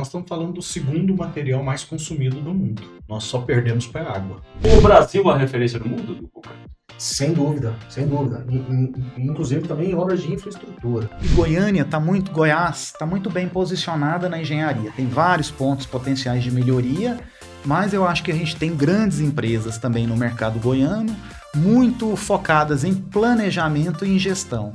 nós estamos falando do segundo material mais consumido do mundo. Nós só perdemos para a água. O Brasil é uma referência no mundo do concreto? Sem dúvida, sem dúvida. Inclusive também em obras de infraestrutura. Goiás está muito bem posicionada na engenharia. Tem vários pontos potenciais de melhoria, mas eu acho que a gente tem grandes empresas também no mercado goiano, muito focadas em planejamento e em gestão.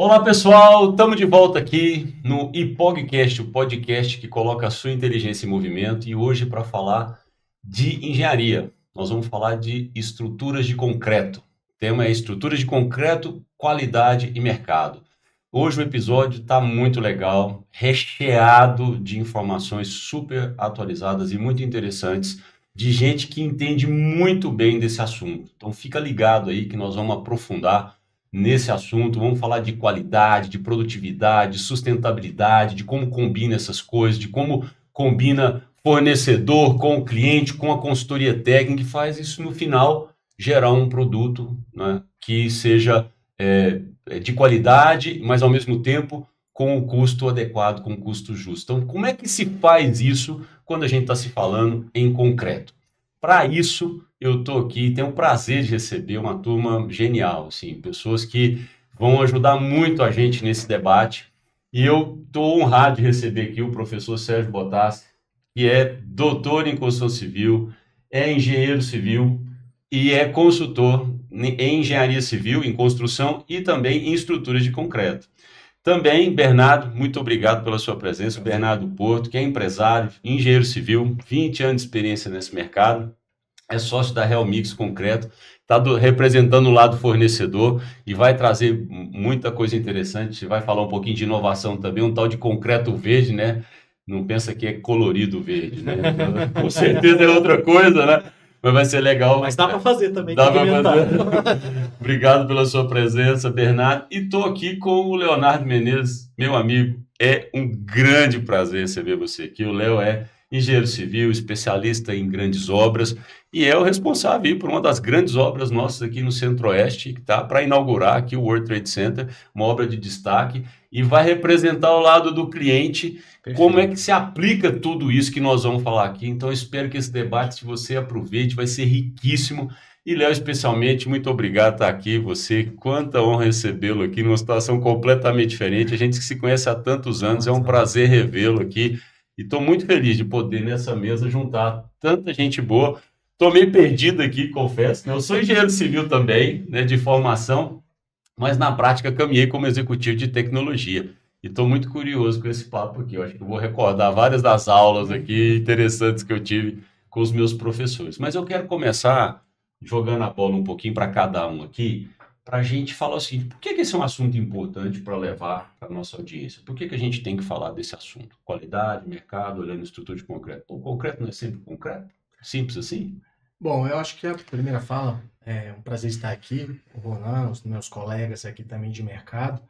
Olá pessoal, estamos de volta aqui no IPOGcast, o podcast que coloca a sua inteligência em movimento, e hoje para falar de engenharia. Nós vamos falar de estruturas de concreto. O tema é estruturas de concreto, qualidade e mercado. Hoje o episódio está muito legal, recheado de informações super atualizadas e muito interessantes, de gente que entende muito bem desse assunto. Então fica ligado aí que nós vamos aprofundar nesse assunto, vamos falar de qualidade, de produtividade, sustentabilidade, de como combina essas coisas, de como combina fornecedor com o cliente, com a consultoria técnica, e faz isso no final gerar um produto, né, que seja de qualidade, mas ao mesmo tempo com o custo adequado, com o custo justo. Então, como é que se faz isso quando a gente está se falando em concreto? Para isso, eu estou aqui, tenho o prazer de receber uma turma genial, assim, pessoas que vão ajudar muito a gente nesse debate. E eu estou honrado de receber aqui o professor Sérgio Botassi, que é doutor em construção civil, é engenheiro civil e é consultor em engenharia civil, em construção e também em estruturas de concreto. Também, Bernardo, muito obrigado pela sua presença. Bernardo Porto, que é empresário, engenheiro civil, 20 anos de experiência nesse mercado, é sócio da Real Mix Concreto, está representando o lado fornecedor e vai trazer muita coisa interessante. Vai falar um pouquinho de inovação também, um tal de concreto verde, né? Não pensa que é colorido verde, né? Com certeza é outra coisa, né? Mas vai ser legal. Mas dá para fazer também. Dá para fazer. Obrigado pela sua presença, Bernardo. E estou aqui com o Leonardo Menezes, meu amigo. É um grande prazer receber você aqui. O Léo é engenheiro civil, especialista em grandes obras, e é o responsável por uma das grandes obras nossas aqui no Centro-Oeste, que está para inaugurar aqui o World Trade Center, uma obra de destaque, e vai representar o lado do cliente. Perfeito. Como é que se aplica tudo isso que nós vamos falar aqui. Então, eu espero que esse debate, se você aproveite, vai ser riquíssimo. E, Léo, especialmente, muito obrigado por estar aqui. Você, quanta honra recebê-lo aqui, numa situação completamente diferente. A gente que se conhece há tantos anos, é um prazer revê-lo aqui. E estou muito feliz de poder, nessa mesa, juntar tanta gente boa. Estou meio perdido aqui, confesso, né? Eu sou engenheiro civil também, né, de formação, mas na prática caminhei como executivo de tecnologia. E estou muito curioso com esse papo aqui. Eu acho que eu vou recordar várias das aulas aqui interessantes que eu tive com os meus professores. Mas eu quero começar jogando a bola um pouquinho para cada um aqui, para a gente falar o seguinte: por que esse é um assunto importante para levar para a nossa audiência? Por que a gente tem que falar desse assunto? Qualidade, mercado, olhando estrutura de concreto. O concreto não é sempre concreto? Simples assim? Bom, eu acho que a primeira fala, é um prazer estar aqui, o Ronan, os meus colegas aqui também de mercado.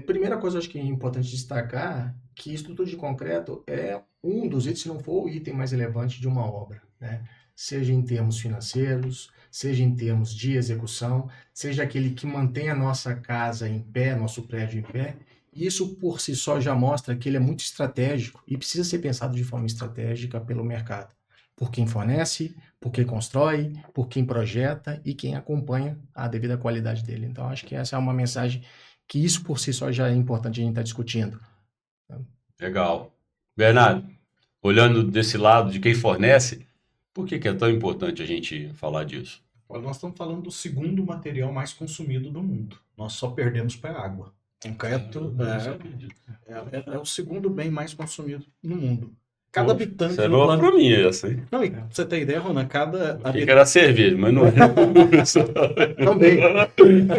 Primeira coisa, eu acho que é importante destacar que estrutura de concreto é um dos itens, se não for o item mais relevante de uma obra, né? Seja em termos financeiros, seja em termos de execução, seja aquele que mantém a nossa casa em pé, nosso prédio em pé. Isso por si só já mostra que ele é muito estratégico e precisa ser pensado de forma estratégica pelo mercado. Por quem fornece, por quem constrói, por quem projeta e quem acompanha a devida qualidade dele. Então, acho que essa é uma mensagem que isso por si só já é importante a gente estar discutindo. Legal. Bernardo, olhando desse lado de quem fornece, por que é tão importante a gente falar disso? Olha, nós estamos falando do segundo material mais consumido do mundo. Nós só perdemos para a água. Concreto é o segundo bem mais consumido no mundo. Cada habitante Isso é novo para mim, essa, hein? Não, pra você ter ideia, Ronan, cada habitante... era cerveja, mas não é. Também.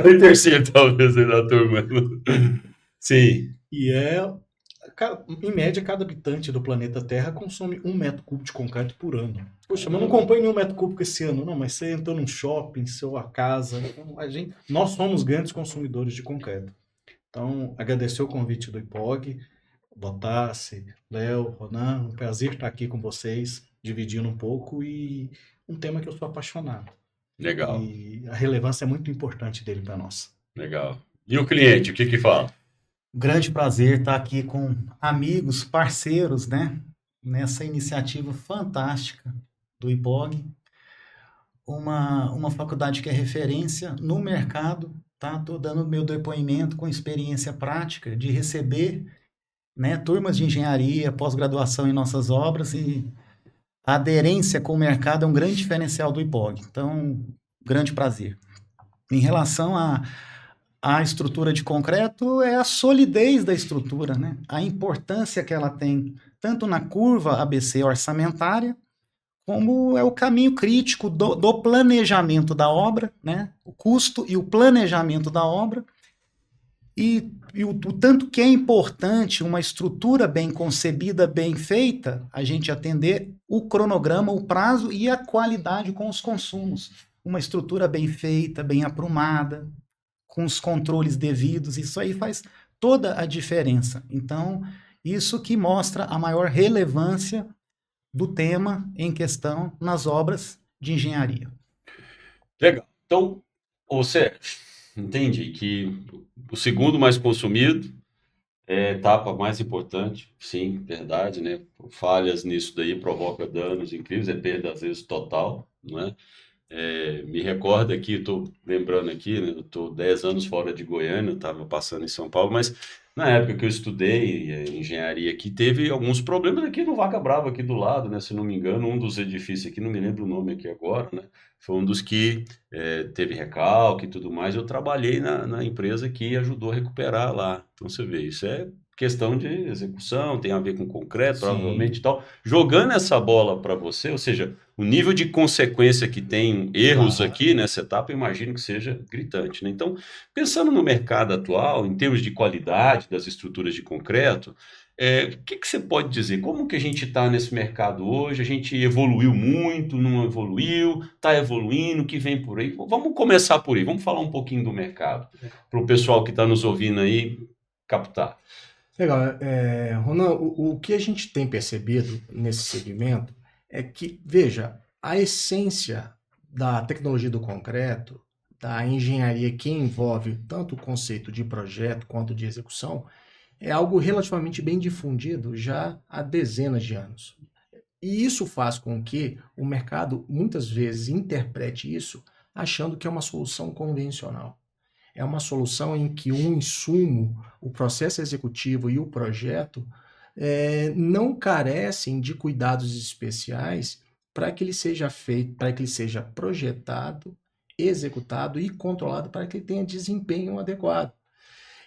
Foi terceiro, talvez, aí da turma. Sim. E em média, cada habitante do planeta Terra consome 1 metro cúbico de concreto por ano. Poxa, mas não comprei nenhum metro cúbico esse ano. Não, mas você entrou num shopping, sua casa. Então, nós somos grandes consumidores de concreto. Então, agradecer o convite do IPOG, Botassi, Léo, Ronan, um prazer estar aqui com vocês, dividindo um pouco e um tema que eu sou apaixonado. Legal, E a relevância é muito importante dele para nós. legal. E o cliente, o que que fala? Grande prazer estar aqui com amigos, parceiros, né? Nessa iniciativa fantástica do IPOG, uma faculdade que é referência no mercado, tá? Estou dando meu depoimento com experiência prática de receber, né, turmas de engenharia, pós-graduação em nossas obras e a aderência com o mercado é um grande diferencial do IPOG. Então, grande prazer. Em relação à estrutura de concreto, é a solidez da estrutura, né? A importância que ela tem, tanto na curva ABC orçamentária, como é o caminho crítico do planejamento da obra, né? O custo e o planejamento da obra, e o tanto que é importante uma estrutura bem concebida, bem feita, a gente atender o cronograma, o prazo e a qualidade com os consumos. Uma estrutura bem feita, bem aprumada, com os controles devidos, isso aí faz toda a diferença. Então, isso que mostra a maior relevância do tema em questão nas obras de engenharia. Legal. Então, ô Sérgio, entendi que o segundo mais consumido é a etapa mais importante, sim, verdade, né? Falhas nisso daí provoca danos incríveis, é perda às vezes total, não é? Me recordo aqui, estou lembrando aqui, né, eu estou 10 anos fora de Goiânia, estava passando em São Paulo, mas na época que eu estudei engenharia aqui, teve alguns problemas aqui no Vaca Brava, aqui do lado, né? Se não me engano, um dos edifícios aqui, não me lembro o nome aqui agora, né? Foi um dos que teve recalque e tudo mais. Eu trabalhei na empresa que ajudou a recuperar lá. Então você vê, isso é questão de execução, tem a ver com concreto, provavelmente e Sim, tal. Jogando essa bola para você, ou seja, o nível de consequência que tem erros claro. aqui nessa etapa, eu imagino que seja gritante, né? Então, pensando no mercado atual, em termos de qualidade das estruturas de concreto, o que que você pode dizer? Como que a gente está nesse mercado hoje? A gente evoluiu muito, não evoluiu, está evoluindo, o que vem por aí? Vamos começar por aí, vamos falar um pouquinho do mercado, para o pessoal que está nos ouvindo aí captar. Legal. Ronan, o que a gente tem percebido nesse segmento é que, veja, a essência da tecnologia do concreto, da engenharia que envolve tanto o conceito de projeto quanto de execução, é algo relativamente bem difundido já há dezenas de anos. E isso faz com que o mercado muitas vezes interprete isso achando que é uma solução convencional. É uma solução em que um insumo, o processo executivo e o projeto não carecem de cuidados especiais para que ele seja feito, para que ele seja projetado, executado e controlado para que ele tenha desempenho adequado.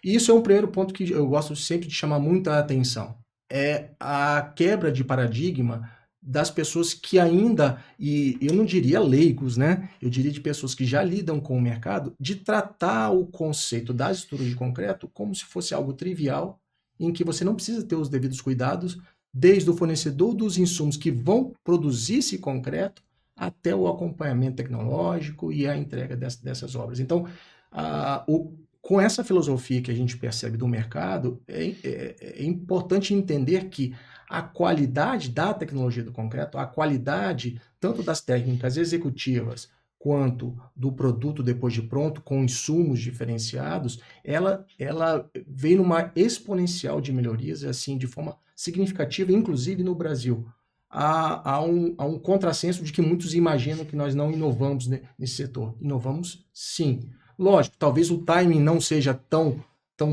E isso é um primeiro ponto que eu gosto sempre de chamar muita atenção. É a quebra de paradigma das pessoas que ainda, e eu não diria leigos, né? Eu diria de pessoas que já lidam com o mercado, de tratar o conceito das estruturas de concreto como se fosse algo trivial, em que você não precisa ter os devidos cuidados, desde o fornecedor dos insumos que vão produzir esse concreto, até o acompanhamento tecnológico e a entrega dessas obras. Então, com essa filosofia que a gente percebe do mercado, é importante entender que a qualidade da tecnologia do concreto, a qualidade tanto das técnicas executivas quanto do produto depois de pronto, com insumos diferenciados, ela vem numa exponencial de melhorias, assim, de forma significativa, inclusive no Brasil. Há um contrassenso de que muitos imaginam que nós não inovamos nesse setor. Inovamos, sim. Lógico, talvez o timing não seja tão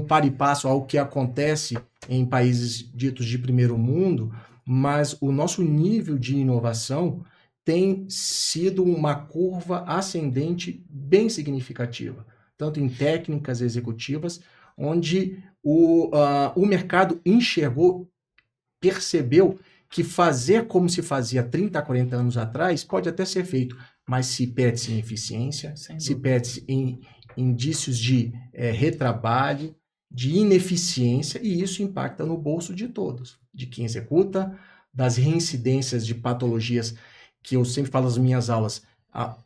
par e passo ao que acontece em países ditos de primeiro mundo, mas o nosso nível de inovação tem sido uma curva ascendente bem significativa, tanto em técnicas executivas, onde o mercado enxergou, percebeu que fazer como se fazia 30, 40 anos atrás pode até ser feito, mas se perde-se em eficiência, se perde-se em indícios de retrabalho, de ineficiência, e isso impacta no bolso de todos, de quem executa, das reincidências de patologias, que eu sempre falo nas minhas aulas,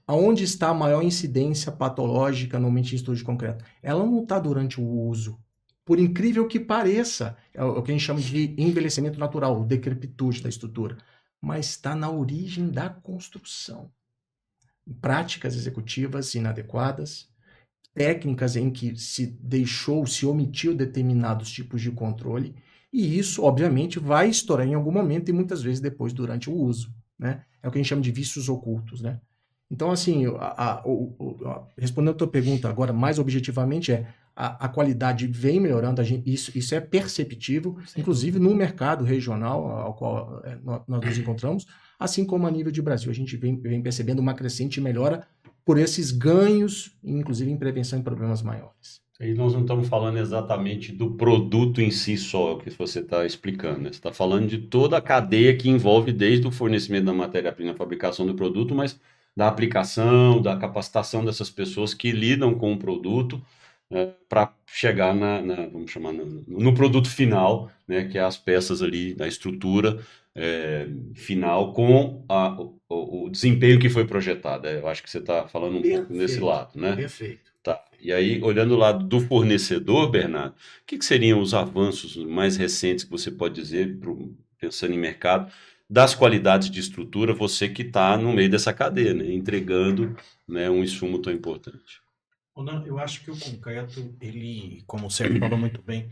aonde está a maior incidência patológica normalmente em estudo de concreto? Ela não está durante o uso. Por incrível que pareça, é o que a gente chama de envelhecimento natural, decrepitude da estrutura, mas está na origem da construção. práticas executivas inadequadas, técnicas em que se omitiu determinados tipos de controle, e isso, obviamente, vai estourar em algum momento e muitas vezes depois durante o uso, né? É o que a gente chama de vícios ocultos, né? Então, assim, respondendo a tua pergunta agora mais objetivamente a qualidade vem melhorando, isso é perceptível, inclusive no mercado regional ao qual nós nos encontramos, assim como a nível de Brasil. A gente vem percebendo uma crescente melhora por esses ganhos, inclusive em prevenção de problemas maiores. E nós não estamos falando exatamente do produto em si só, que você está explicando, né? Você está falando de toda a cadeia que envolve desde o fornecimento da matéria-prima, a fabricação do produto, mas da aplicação, da capacitação dessas pessoas que lidam com o produto, para chegar vamos chamar, no produto final, né, que é as peças ali da estrutura final com o desempenho que foi projetado. Eu acho que você está falando um pouco nesse lado, né? Perfeito. Tá. E aí, olhando o lado do fornecedor, Bernardo, o que seriam os avanços mais recentes que você pode dizer, pensando em mercado, das qualidades de estrutura, você que está no meio dessa cadeia, né, entregando, né, um insumo tão importante? Eu acho que o concreto, ele, como o Sérgio falou muito bem,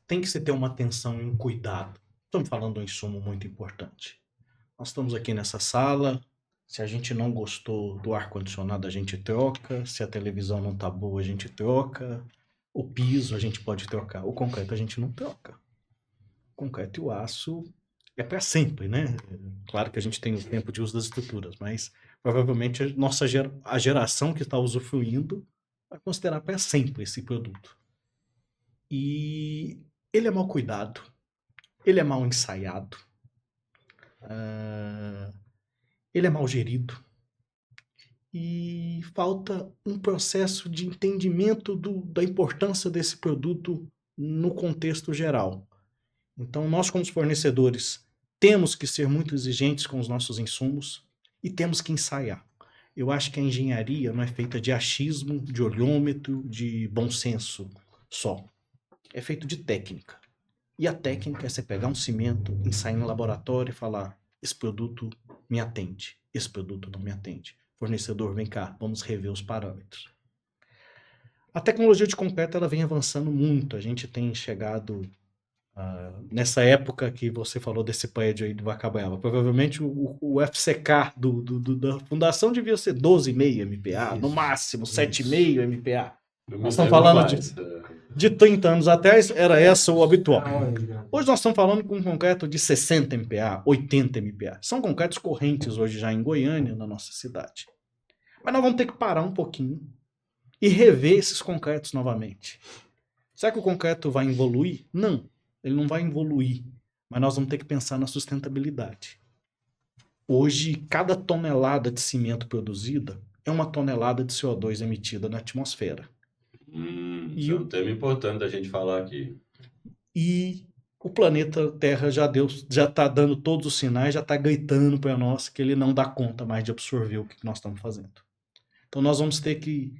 tem que se ter uma atenção e um cuidado. Estamos falando de um insumo muito importante. Nós estamos aqui nessa sala, se a gente não gostou do ar-condicionado, a gente troca, se a televisão não está boa, a gente troca, o piso a gente pode trocar, o concreto a gente não troca. O concreto e o aço é para sempre, né? Claro que a gente tem o tempo de uso das estruturas, mas provavelmente a geração que está usufruindo vai considerar para sempre esse produto. E ele é mal cuidado, ele é mal ensaiado, ele é mal gerido e falta um processo de entendimento da importância desse produto no contexto geral. Então, nós como fornecedores temos que ser muito exigentes com os nossos insumos e temos que ensaiar. Eu acho que a engenharia não é feita de achismo, de olhômetro, de bom senso só. É feito de técnica. E a técnica é você pegar um cimento, ensaiar no laboratório e falar: esse produto me atende, esse produto não me atende. Fornecedor, vem cá, vamos rever os parâmetros. A tecnologia de concreto ela vem avançando muito. A gente tem chegado nessa época que você falou desse prédio aí do Vacabaiaba. Provavelmente o FCK da fundação devia ser 12,5 MPa, no máximo 7,5 MPa. Nós estamos falando de 30 anos atrás, era essa o habitual. Hoje nós estamos falando com um concreto de 60 MPa, 80 MPa. São concretos correntes hoje já em Goiânia, na nossa cidade. Mas nós vamos ter que parar um pouquinho e rever esses concretos novamente. Será que o concreto vai evoluir? Não, ele não vai evoluir. Mas nós vamos ter que pensar na sustentabilidade. Hoje, cada tonelada de cimento produzida é uma tonelada de CO2 emitida na atmosfera. Isso é um tema importante da gente falar aqui. E o planeta Terra já está dando todos os sinais, já está gritando para nós que ele não dá conta mais de absorver o que nós estamos fazendo. Então nós vamos ter que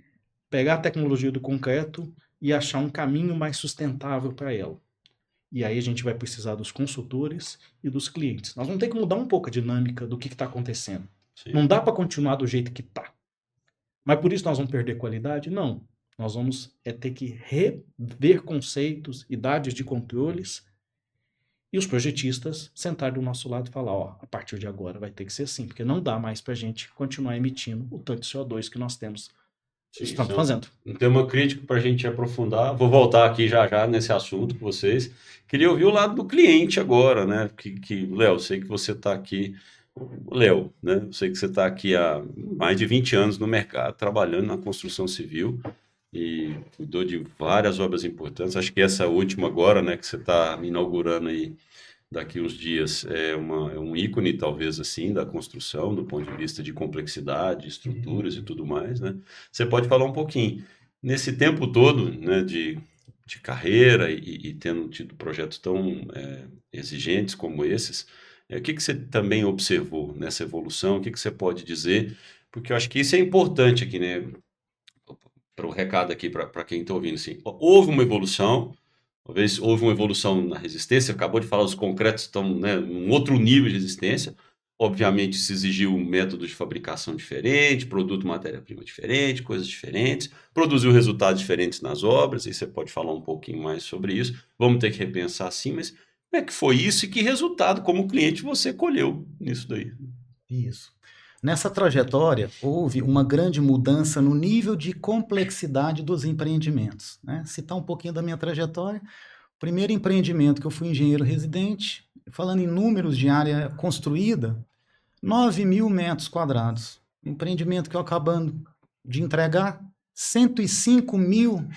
pegar a tecnologia do concreto e achar um caminho mais sustentável para ela. E aí a gente vai precisar dos consultores e dos clientes. Nós vamos ter que mudar um pouco a dinâmica do que está acontecendo. Sim. Não dá para continuar do jeito que está. Mas por isso nós vamos perder qualidade? Não. Nós vamos ter que rever conceitos, idades de controles, e os projetistas sentar do nosso lado e falar: ó, a partir de agora vai ter que ser assim, porque não dá mais para a gente continuar emitindo o tanto de CO2 que nós temos. Estamos fazendo. Um tema crítico para a gente aprofundar. Vou voltar aqui já nesse assunto com vocês. Queria ouvir o lado do cliente agora, né? Léo, sei que você está aqui. Léo, né? Eu sei que você está aqui há mais de 20 anos no mercado, trabalhando na construção civil e cuidou de várias obras importantes. Acho que essa última agora, né, que você está inaugurando aí daqui uns dias, é um ícone, talvez, assim, da construção, do ponto de vista de complexidade, estruturas e tudo mais, né? Você pode falar um pouquinho, nesse tempo todo, né, de carreira e tendo tido projetos tão exigentes como esses, o que você também observou nessa evolução? O que você pode dizer? Porque eu acho que isso é importante aqui, né? Para o recado aqui, para quem está ouvindo, assim, houve uma evolução, talvez houve uma evolução na resistência, acabou de falar, os concretos estão, né, num outro nível de resistência, Obviamente, se exigiu um método de fabricação diferente, produto, matéria-prima diferente, coisas diferentes, produziu resultados diferentes nas obras, e você pode falar um pouquinho mais sobre isso. Vamos ter que repensar sim, mas como é que foi isso e que resultado, como cliente, você colheu nisso daí? Isso. Nessa trajetória, houve uma grande mudança no nível de complexidade dos empreendimentos, né? Citar um pouquinho da minha trajetória. O primeiro empreendimento que eu fui engenheiro residente, falando em números de área construída, 9.000 metros quadrados. Empreendimento que eu acabando de entregar, 105.000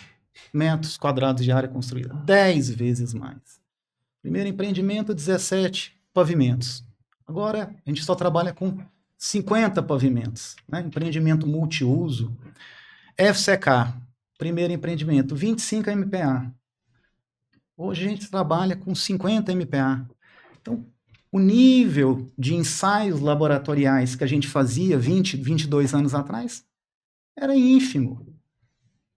metros quadrados de área construída, 10 vezes mais. Primeiro empreendimento, 17 pavimentos. Agora, a gente só trabalha com 50 pavimentos, né? Empreendimento multiuso. FCK, primeiro empreendimento, 25 MPa. Hoje a gente trabalha com 50 MPa. Então, o nível de ensaios laboratoriais que a gente fazia 20, 22 anos atrás era ínfimo.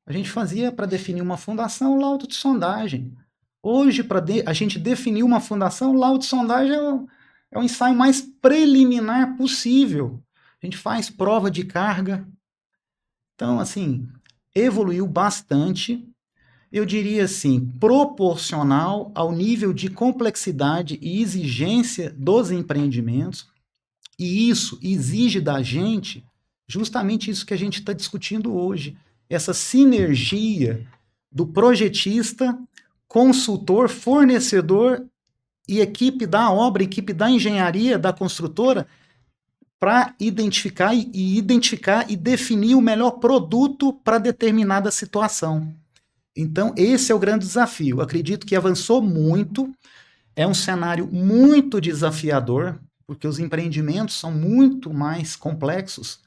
A gente fazia para definir uma fundação laudo de sondagem. Hoje, para a gente definir uma fundação, laudo de sondagem é o ensaio mais preliminar possível. A gente faz prova de carga. Então, assim, evoluiu bastante. Eu diria assim, proporcional ao nível de complexidade e exigência dos empreendimentos. E isso exige da gente justamente isso que a gente está discutindo hoje. Essa sinergia do projetista, consultor, fornecedor e equipe da obra, equipe da engenharia, da construtora, para identificar e definir o melhor produto para determinada situação. Então, esse é o grande desafio. Acredito que avançou muito, é um cenário muito desafiador, porque os empreendimentos são muito mais complexos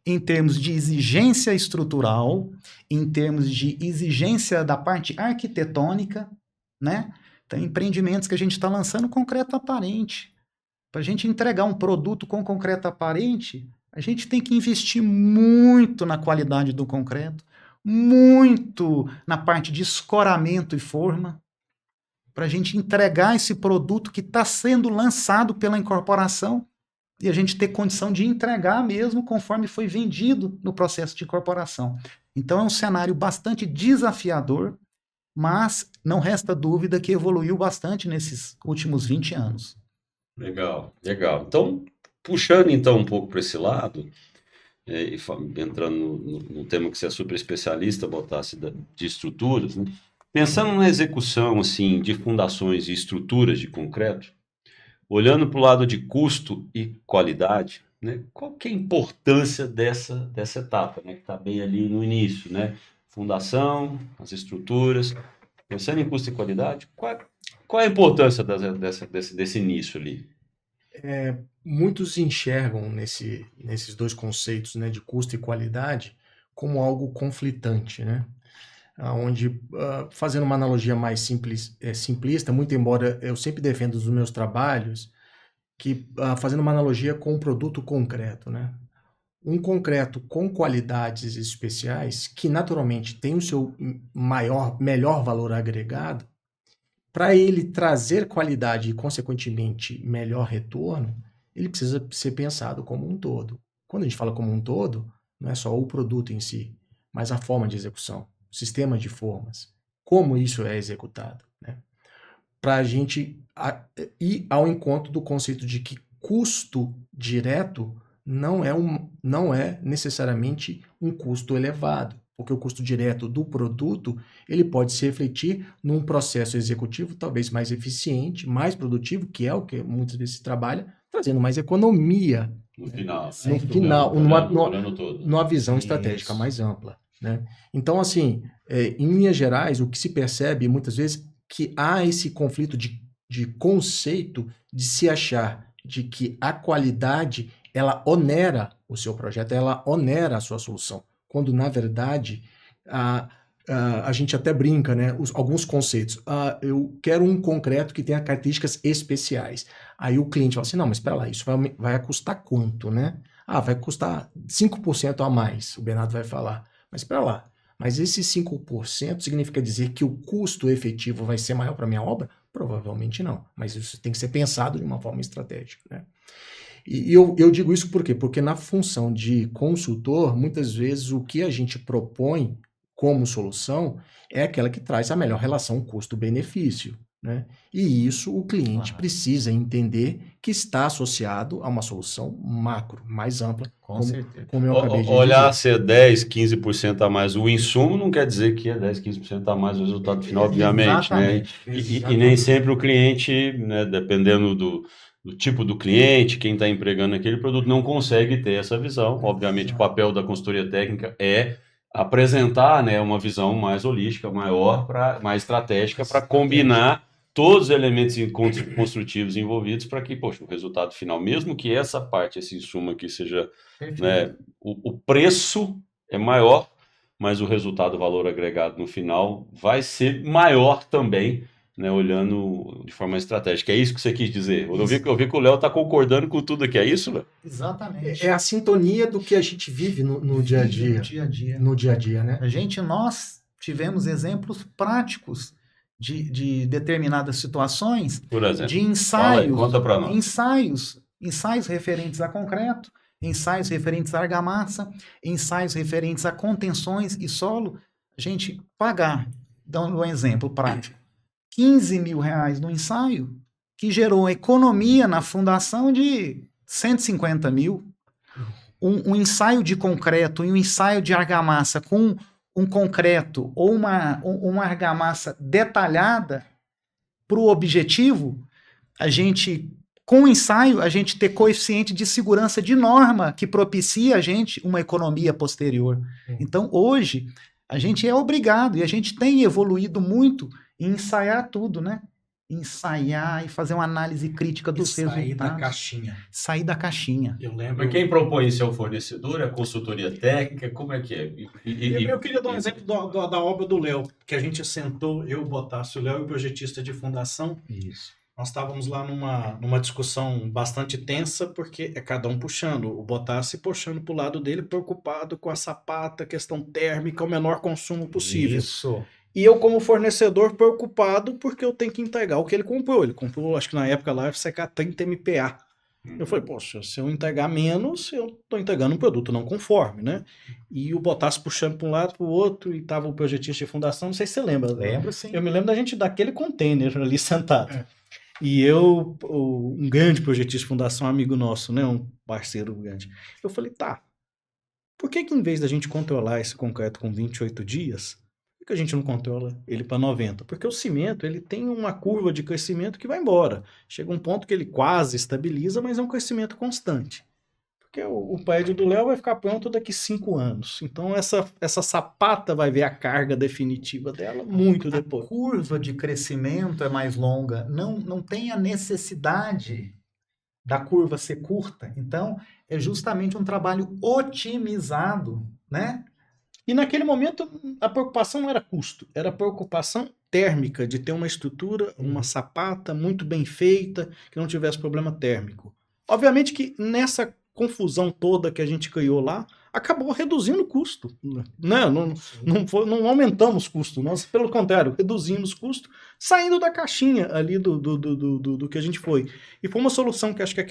em termos de exigência estrutural, em termos de exigência da parte arquitetônica, né? Tem empreendimentos que a gente está lançando concreto aparente. Para a gente entregar um produto com concreto aparente, a gente tem que investir muito na qualidade do concreto, muito na parte de escoramento e forma, para a gente entregar esse produto que está sendo lançado pela incorporação e a gente ter condição de entregar mesmo conforme foi vendido no processo de incorporação. Então é um cenário bastante desafiador, mas não resta dúvida que evoluiu bastante nesses últimos 20 anos. Legal, legal. Então, puxando então um pouco para esse lado, entrando no tema que você é super especialista, botasse de estruturas, né? Pensando na execução assim, de fundações e estruturas de concreto, olhando para o lado de custo e qualidade, né? Qual que é a importância dessa etapa, né? Que está bem ali no início, né? Fundação, as estruturas, pensando em custo e qualidade, qual é a importância desse início ali? Muitos enxergam nesses dois conceitos, né, de custo e qualidade como algo conflitante, né? Onde, fazendo uma analogia mais simplista, muito embora eu sempre defendo nos meus trabalhos, que fazendo uma analogia com um produto concreto, né? Um concreto com qualidades especiais, que naturalmente tem o seu melhor valor agregado, para ele trazer qualidade e, consequentemente, melhor retorno, ele precisa ser pensado como um todo. Quando a gente fala como um todo, não é só o produto em si, mas a forma de execução, o sistema de formas, como isso é executado, né? Para a gente ir ao encontro do conceito de que custo direto não é necessariamente um custo elevado, porque o custo direto do produto ele pode se refletir num processo executivo talvez mais eficiente, mais produtivo, que é o que muitas vezes se trabalha, trazendo mais economia No final, no final, numa visão Isso. estratégica mais ampla, né? Então, assim, em linhas gerais, o que se percebe muitas vezes que há esse conflito de conceito de se achar de que a qualidade ela onera o seu projeto, ela onera a sua solução, quando na verdade a gente até brinca, né? Alguns conceitos. Eu quero um concreto que tenha características especiais. Aí o cliente fala assim, não, mas espera lá, isso vai custar quanto, né? Vai custar 5% a mais, o Bernardo vai falar. Mas espera lá, mas esse 5% significa dizer que o custo efetivo vai ser maior para a minha obra? Provavelmente não, mas isso tem que ser pensado de uma forma estratégica, né? E eu digo isso por quê? Porque na função de consultor, muitas vezes o que a gente propõe como solução é aquela que traz a melhor relação custo-benefício, né? E isso o cliente Claro. precisa entender que está associado a uma solução macro, mais ampla, Com certeza. como eu acabei de Olhar dizer. se é 10, 15% a mais o insumo não quer dizer que é 10, 15% a mais o resultado final, obviamente, né? Exatamente. E nem sempre o cliente, né, dependendo do tipo do cliente, quem está empregando aquele produto, não consegue ter essa visão. Obviamente, o papel da consultoria técnica é apresentar, né, uma visão mais holística, maior, mais estratégica, para combinar todos os elementos construtivos envolvidos para que, poxa, o resultado final, mesmo que essa parte, esse insumo aqui seja, né, o preço é maior, mas o resultado, o valor agregado no final vai ser maior também, né, olhando de forma estratégica. É isso que você quis dizer? Eu vi que o Léo está concordando com tudo aqui, é isso, Léo? Exatamente. É a sintonia do que a gente vive no dia a dia. No dia a dia. No dia a dia, né? Nós tivemos exemplos práticos de determinadas situações, Por exemplo, de fala aí, conta para nós. ensaios referentes a concreto, ensaios referentes a argamassa, ensaios referentes a contenções e solo. A gente pagar, dando um exemplo prático, R$15.000 no ensaio, que gerou economia na fundação de 150 mil. Um ensaio de concreto e um ensaio de argamassa com um concreto ou uma argamassa detalhada para o objetivo, com o ensaio, a gente ter coeficiente de segurança de norma que propicia a gente uma economia posterior. Então, hoje, a gente é obrigado e a gente tem evoluído muito em ensaiar tudo, né? Ensaiar e fazer uma análise crítica dos resultados. Sair da caixinha. Sair da caixinha. Eu lembro. Mas quem propõe isso é o fornecedor, é a consultoria técnica, como é que é? Eu queria dar um exemplo da obra do Léo, que a gente sentou, eu, Botássio, o Léo e o projetista de fundação. Isso. Nós estávamos lá numa discussão bastante tensa, porque é cada um puxando, o Botássio puxando para o lado dele, preocupado com a sapata, questão térmica, o menor consumo possível. Isso. E eu, como fornecedor, preocupado porque eu tenho que entregar o que ele comprou. Ele comprou, acho que na época lá, FCK 30 MPa. Eu falei, poxa, se eu entregar menos, eu estou entregando um produto não conforme, né? E o Botássio puxando para um lado, para o outro, e tava o projetista de fundação, não sei se você lembra. Lembro, sim. Eu me lembro da gente daquele container ali sentado. E eu, um grande projetista de fundação, amigo nosso, né? Um parceiro grande. Eu falei, tá, por que em vez da gente controlar esse concreto com 28 dias, por que a gente não controla ele para 90? Porque o cimento, ele tem uma curva de crescimento que vai embora. Chega um ponto que ele quase estabiliza, mas é um crescimento constante. Porque o prédio do Léo vai ficar pronto daqui 5 anos. Então essa sapata vai ver a carga definitiva dela muito depois. A curva de crescimento é mais longa. Não tem a necessidade da curva ser curta. Então, é justamente um trabalho otimizado, né? E naquele momento, a preocupação não era custo, era preocupação térmica, de ter uma estrutura, uma sapata muito bem feita, que não tivesse problema térmico. Obviamente que nessa confusão toda que a gente criou lá, acabou reduzindo o custo. Não aumentamos custo, nós, pelo contrário, reduzimos custo, saindo da caixinha ali do que a gente foi. E foi uma solução que acho que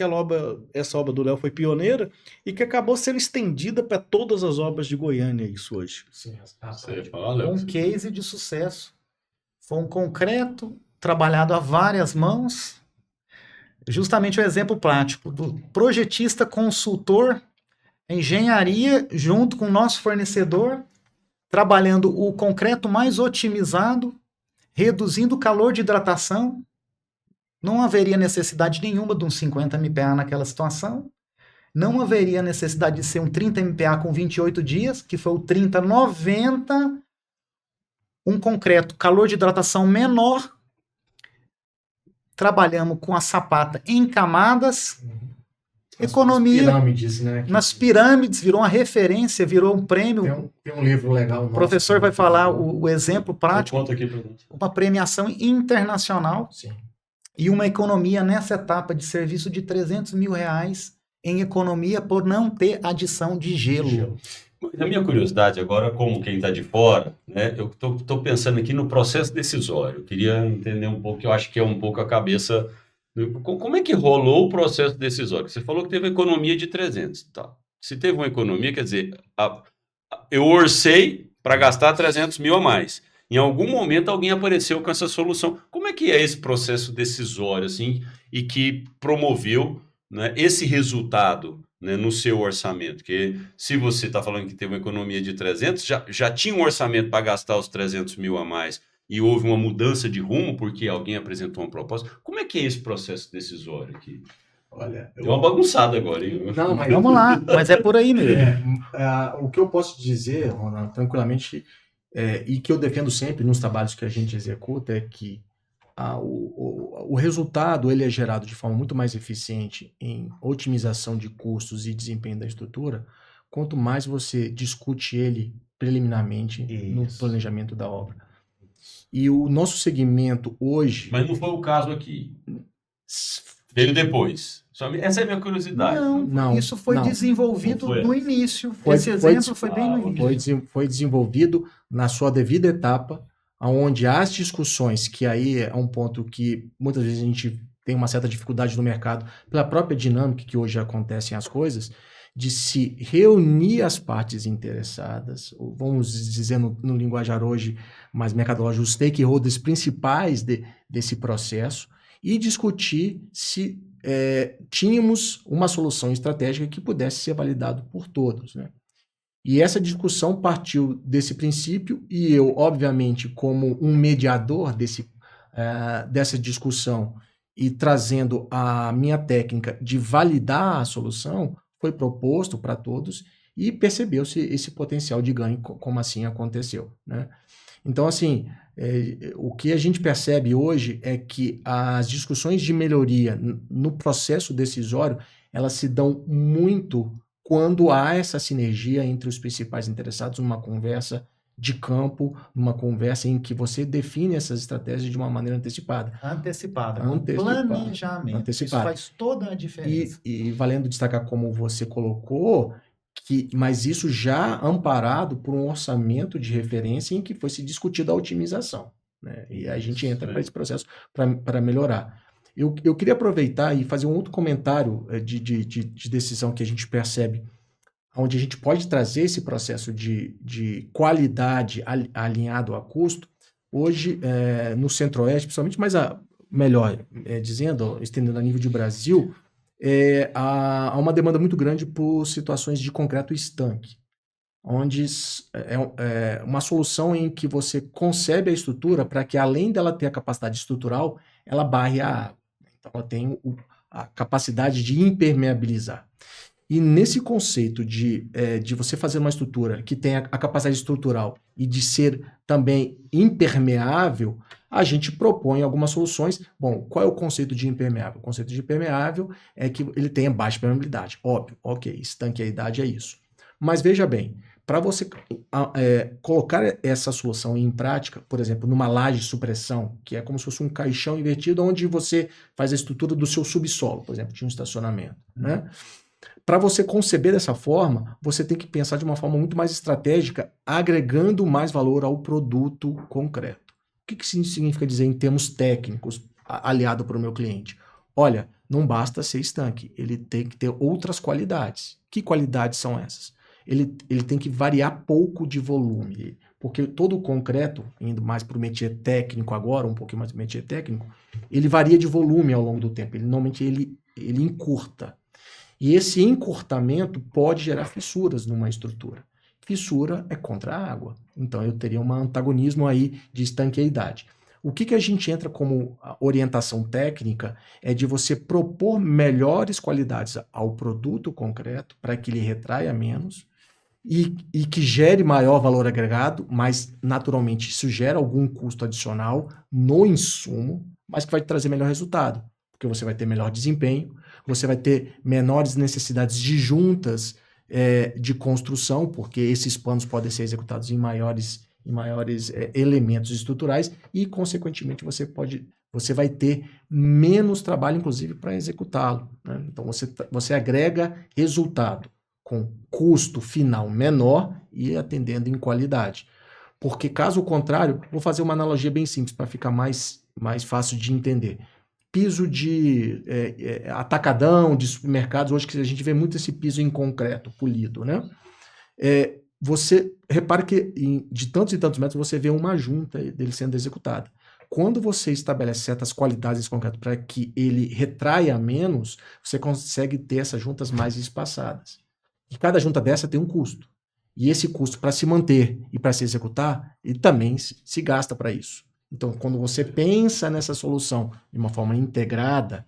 essa obra do Léo foi pioneira e que acabou sendo estendida para todas as obras de Goiânia, isso hoje. Sim, Você fala, Léo? Um case de sucesso. Foi um concreto trabalhado a várias mãos. Justamente o exemplo prático do projetista consultor, engenharia, junto com o nosso fornecedor, trabalhando o concreto mais otimizado, reduzindo o calor de hidratação. Não haveria necessidade nenhuma de um 50 MPa naquela situação. Não haveria necessidade de ser um 30 MPa com 28 dias, que foi o 30-90. Um concreto, calor de hidratação menor. Trabalhamos com a sapata em camadas. Economia. Pirâmides, né? Nas pirâmides, virou uma referência, virou um prêmio. Tem um livro legal. O professor vai falar o exemplo prático. Conta aqui pra gente. Uma premiação internacional. Sim. E uma economia nessa etapa de serviço de R$300 mil em economia por não ter adição de gelo. Na minha curiosidade agora, como quem está de fora, né, eu estou pensando aqui no processo decisório. Eu queria entender um pouco, eu acho que é um pouco a cabeça Como é que rolou o processo decisório? Você falou que teve economia de 300, tá? Se teve uma economia, quer dizer, eu orcei para gastar 300 mil a mais. Em algum momento alguém apareceu com essa solução. Como é que é esse processo decisório, assim, e que promoveu, né, esse resultado, né, no seu orçamento? Porque se você está falando que teve uma economia de 300, já tinha um orçamento para gastar os 300 mil a mais e houve uma mudança de rumo porque alguém apresentou uma proposta. Como é que é esse processo decisório aqui? Olha, Deu uma bagunçada agora, hein? Não, mas Vamos lá, mas é por aí mesmo. o que eu posso dizer, Ronaldo, tranquilamente, e que eu defendo sempre nos trabalhos que a gente executa, é que o resultado ele é gerado de forma muito mais eficiente em otimização de custos e desempenho da estrutura, quanto mais você discute ele preliminarmente no Isso. planejamento da obra. E o nosso segmento hoje... Mas não foi o caso aqui. Veio depois. Essa é a minha curiosidade. Não, isso foi desenvolvido no início. Esse exemplo foi bem no início. Foi desenvolvido na sua devida etapa, onde as discussões, que aí é um ponto que muitas vezes a gente tem uma certa dificuldade no mercado, pela própria dinâmica que hoje acontecem as coisas, de se reunir as partes interessadas, ou vamos dizer no linguajar hoje mais mercadológico, os stakeholders principais desse processo, e discutir se tínhamos uma solução estratégica que pudesse ser validado por todos, né? E essa discussão partiu desse princípio, e eu, obviamente, como um mediador dessa discussão e trazendo a minha técnica de validar a solução, foi proposto para todos e percebeu-se esse potencial de ganho, como assim aconteceu, né? Então, assim, o que a gente percebe hoje é que as discussões de melhoria no processo decisório, elas se dão muito quando há essa sinergia entre os principais interessados, numa conversa de campo, numa conversa em que você define essas estratégias de uma maneira antecipada. Planejamento. Isso faz toda a diferença. E valendo destacar, como você colocou, mas isso já amparado por um orçamento de referência em que foi se discutida a otimização, né? E a gente entra para esse processo para melhorar. Eu queria aproveitar e fazer um outro comentário de decisão que a gente percebe, onde a gente pode trazer esse processo de qualidade alinhado a custo. Hoje, no Centro-Oeste, principalmente, mas estendendo a nível de Brasil, há uma demanda muito grande por situações de concreto estanque, onde é uma solução em que você concebe a estrutura para que, além dela ter a capacidade estrutural, ela barre a água. Então, ela tem a capacidade de impermeabilizar. E nesse conceito de você fazer uma estrutura que tenha a capacidade estrutural e de ser também impermeável, a gente propõe algumas soluções. Bom, qual é o conceito de impermeável? O conceito de impermeável é que ele tenha baixa permeabilidade. Óbvio, ok, estanqueidade é isso. Mas veja bem, para você colocar essa solução em prática, por exemplo, numa laje de supressão, que é como se fosse um caixão invertido, onde você faz a estrutura do seu subsolo, por exemplo, de um estacionamento, né? Para você conceber dessa forma, você tem que pensar de uma forma muito mais estratégica, agregando mais valor ao produto concreto. O que isso significa dizer em termos técnicos, aliado para o meu cliente? Olha, não basta ser estanque, ele tem que ter outras qualidades. Que qualidades são essas? Ele tem que variar pouco de volume, porque todo o concreto, indo mais para o métier técnico agora, um pouquinho mais do métier técnico, ele varia de volume ao longo do tempo, normalmente ele encurta. E esse encurtamento pode gerar fissuras numa estrutura. Fissura é contra a água. Então, eu teria um antagonismo aí de estanqueidade. O que a gente entra como orientação técnica é de você propor melhores qualidades ao produto concreto para que ele retraia menos e que gere maior valor agregado, mas, naturalmente, isso gera algum custo adicional no insumo, mas que vai trazer melhor resultado, porque você vai ter melhor desempenho, você vai ter menores necessidades de juntas de construção, porque esses panos podem ser executados em maiores elementos estruturais e, consequentemente, você vai ter menos trabalho, inclusive, para executá-lo, né? Então, você agrega resultado com custo final menor e atendendo em qualidade. Porque, caso contrário, vou fazer uma analogia bem simples para ficar mais fácil de entender. piso de atacadão, de supermercados, hoje que a gente vê muito esse piso em concreto, polido, né? Você repara que de tantos e tantos metros você vê uma junta dele sendo executada. Quando você estabelece certas qualidades nesse concreto para que ele retraia menos, você consegue ter essas juntas mais espaçadas. E cada junta dessa tem um custo. E esse custo, para se manter e para se executar, ele também se gasta para isso. Então, quando você pensa nessa solução de uma forma integrada,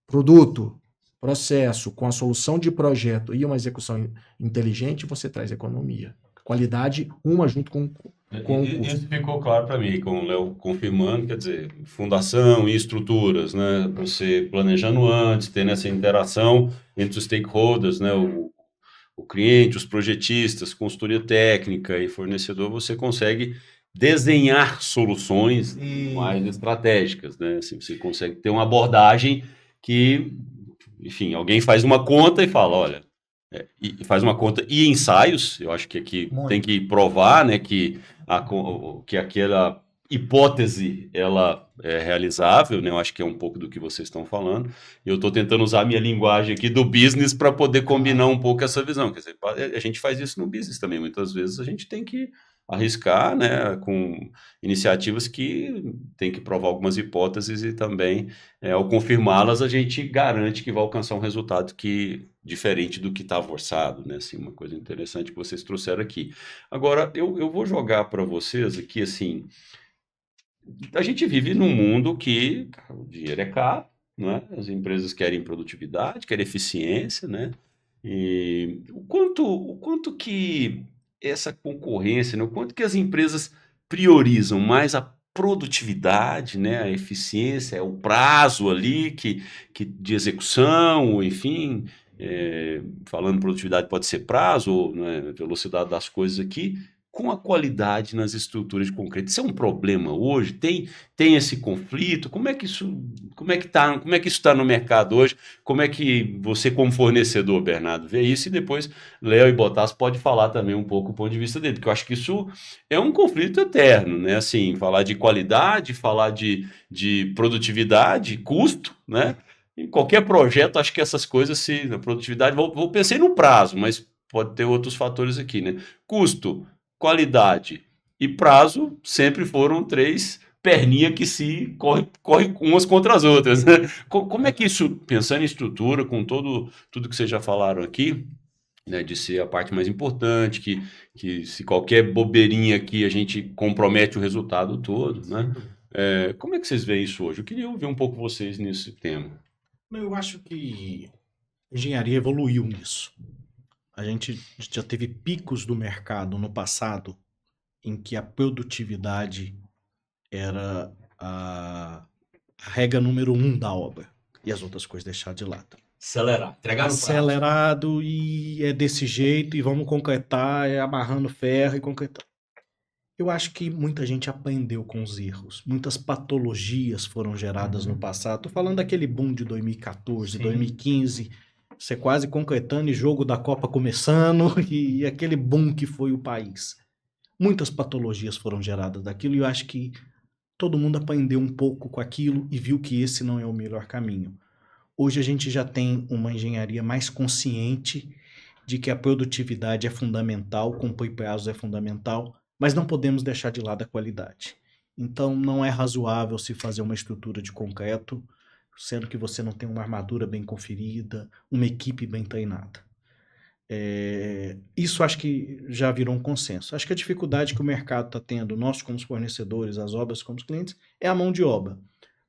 produto, processo, com a solução de projeto e uma execução inteligente, você traz economia. Qualidade, uma junto com o custo. Isso ficou claro para mim, com o Léo confirmando, quer dizer, fundação e estruturas, né? Você planejando antes, tendo essa interação entre os stakeholders, né? O cliente, os projetistas, consultoria técnica e fornecedor, você consegue desenhar soluções mais estratégicas, né? Assim, você consegue ter uma abordagem que, enfim, alguém faz uma conta e fala, olha, e faz uma conta e ensaios, eu acho que aqui tem que provar, né, que aquela hipótese, ela é realizável, né? Eu acho que é um pouco do que vocês estão falando. Eu estou tentando usar a minha linguagem aqui do business para poder combinar um pouco essa visão. Quer dizer, a gente faz isso no business também. Muitas vezes a gente tem que arriscar, né, com iniciativas que tem que provar algumas hipóteses e também, ao confirmá-las, a gente garante que vai alcançar um resultado diferente do que estava orçado, né? Assim, uma coisa interessante que vocês trouxeram aqui. Agora, eu vou jogar para vocês aqui, assim, a gente vive num mundo que o dinheiro é caro, né? As empresas querem produtividade, querem eficiência, né? E o quanto que essa concorrência, né? O quanto que as empresas priorizam mais a produtividade, né? A eficiência, o prazo ali de execução, enfim, falando produtividade pode ser prazo, né? Velocidade das coisas aqui, com a qualidade nas estruturas de concreto. Isso é um problema hoje? Tem esse conflito? Como é que isso está no mercado hoje? Como é que você, como fornecedor, Bernardo, vê isso? E depois Léo e Bottas pode falar também um pouco o ponto de vista dele, porque eu acho que isso é um conflito eterno, né? Assim, falar de qualidade, falar de produtividade, custo, né? Em qualquer projeto, acho que essas coisas, a produtividade, vou pensar no prazo, mas pode ter outros fatores aqui, né? Custo, qualidade e prazo sempre foram três perninhas que se correm umas contra as outras, né? Como é que isso, pensando em estrutura, com tudo que vocês já falaram aqui, né, de ser a parte mais importante, que se qualquer bobeirinha aqui a gente compromete o resultado todo, né? Como é que vocês veem isso hoje? Eu queria ouvir um pouco vocês nesse tema. Eu acho que a engenharia evoluiu nisso. A gente já teve picos do mercado no passado em que a produtividade era a regra número 1 da obra e as outras coisas deixar de lado. Acelerar, entregar no prazo. Acelerado e é desse jeito e vamos concretar, amarrando ferro e concretar. Eu acho que muita gente aprendeu com os erros. Muitas patologias foram geradas no passado. Tô falando daquele boom de 2014, 2015... Você quase concretando e jogo da Copa começando e aquele boom que foi o país. Muitas patologias foram geradas daquilo e eu acho que todo mundo aprendeu um pouco com aquilo e viu que esse não é o melhor caminho. Hoje a gente já tem uma engenharia mais consciente de que a produtividade é fundamental, cumprir prazos é fundamental, mas não podemos deixar de lado a qualidade. Então não é razoável se fazer uma estrutura de concreto sendo que você não tem uma armadura bem conferida, uma equipe bem treinada. Isso acho que já virou um consenso. Acho que a dificuldade que o mercado está tendo, nós como os fornecedores, as obras como os clientes, é a mão de obra.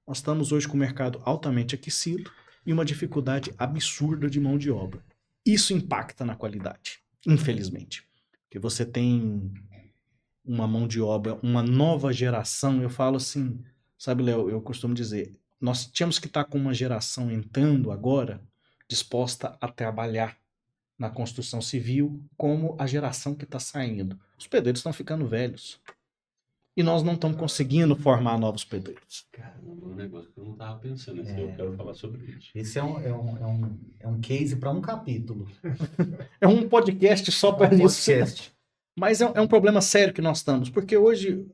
Nós estamos hoje com o mercado altamente aquecido e uma dificuldade absurda de mão de obra. Isso impacta na qualidade, infelizmente. Porque você tem uma mão de obra, uma nova geração, eu falo assim, sabe, Léo, eu costumo dizer, nós tínhamos que estar com uma geração entrando agora, disposta a trabalhar na construção civil, como a geração que está saindo. Os pedreiros estão ficando velhos. E nós não estamos conseguindo formar novos pedreiros. Caramba, um negócio que eu não estava pensando, assim, eu quero falar sobre isso. Esse é um case para um capítulo. É um podcast só para isso. Mas é um problema sério que nós estamos, porque hoje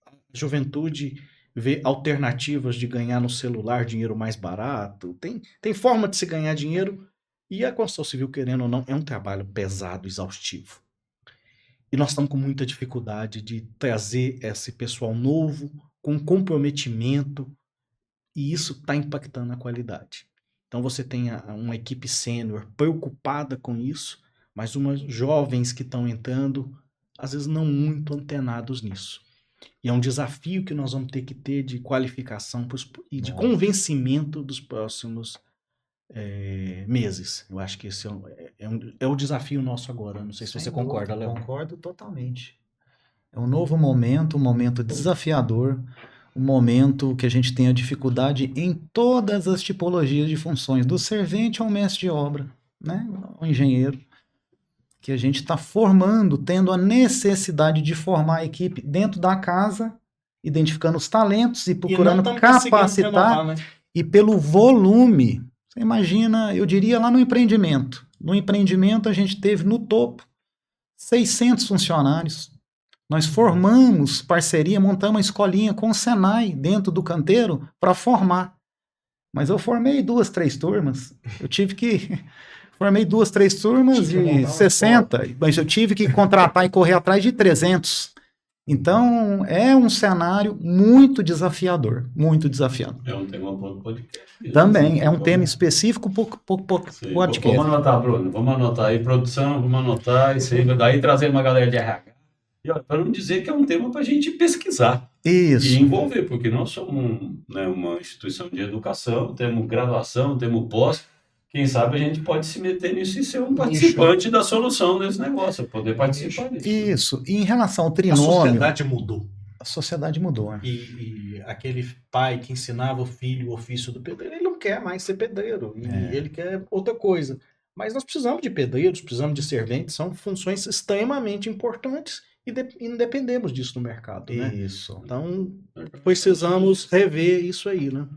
a juventude vê alternativas de ganhar no celular dinheiro mais barato. Tem forma de se ganhar dinheiro. E a construção civil, querendo ou não, é um trabalho pesado, exaustivo. E nós estamos com muita dificuldade de trazer esse pessoal novo, com comprometimento, e isso está impactando a qualidade. Então você tem uma equipe sênior preocupada com isso, mas umas jovens que estão entrando, às vezes não muito antenados nisso. E é um desafio que nós vamos ter que ter de qualificação e de convencimento dos próximos meses. Eu acho que esse é o desafio nosso agora. Não sei se você concorda, Léo. Concordo totalmente. É um novo momento, um momento desafiador, um momento que a gente tem a dificuldade em todas as tipologias de funções, do servente ao mestre de obra, né? Ao engenheiro, que a gente está formando, tendo a necessidade de formar a equipe dentro da casa, identificando os talentos e procurando capacitar, renovar, né? E pelo volume. Você imagina, eu diria lá no empreendimento. No empreendimento a gente teve no topo 600 funcionários. Nós formamos parceria, montamos uma escolinha com o Senai dentro do canteiro para formar. Mas eu formei 2, 3 turmas. Eu tive que... Formei 2, 3 turmas de 60, mas eu tive que contratar e correr atrás de 300. Então, é um cenário muito desafiador, muito desafiador. É um tema para o podcast. Também, é um tema específico para o podcast. Vamos anotar, Bruno, vamos anotar aí, produção, vamos anotar, isso aí, daí trazer uma galera de RH. E para não dizer que é um tema para a gente pesquisar. Isso. E envolver, porque nós somos uma instituição de educação, temos graduação, temos pós. Quem sabe a gente pode se meter nisso e ser um participante da solução desse negócio, poder participar disso. Isso. E em relação ao trinômio... A sociedade mudou. A sociedade mudou. Né? E aquele pai que ensinava o filho o ofício do pedreiro, ele não quer mais ser pedreiro. Ele quer outra coisa. Mas nós precisamos de pedreiros, precisamos de serventes, são funções extremamente importantes e não dependemos disso no mercado. Né? Isso. Então, precisamos rever isso aí, né?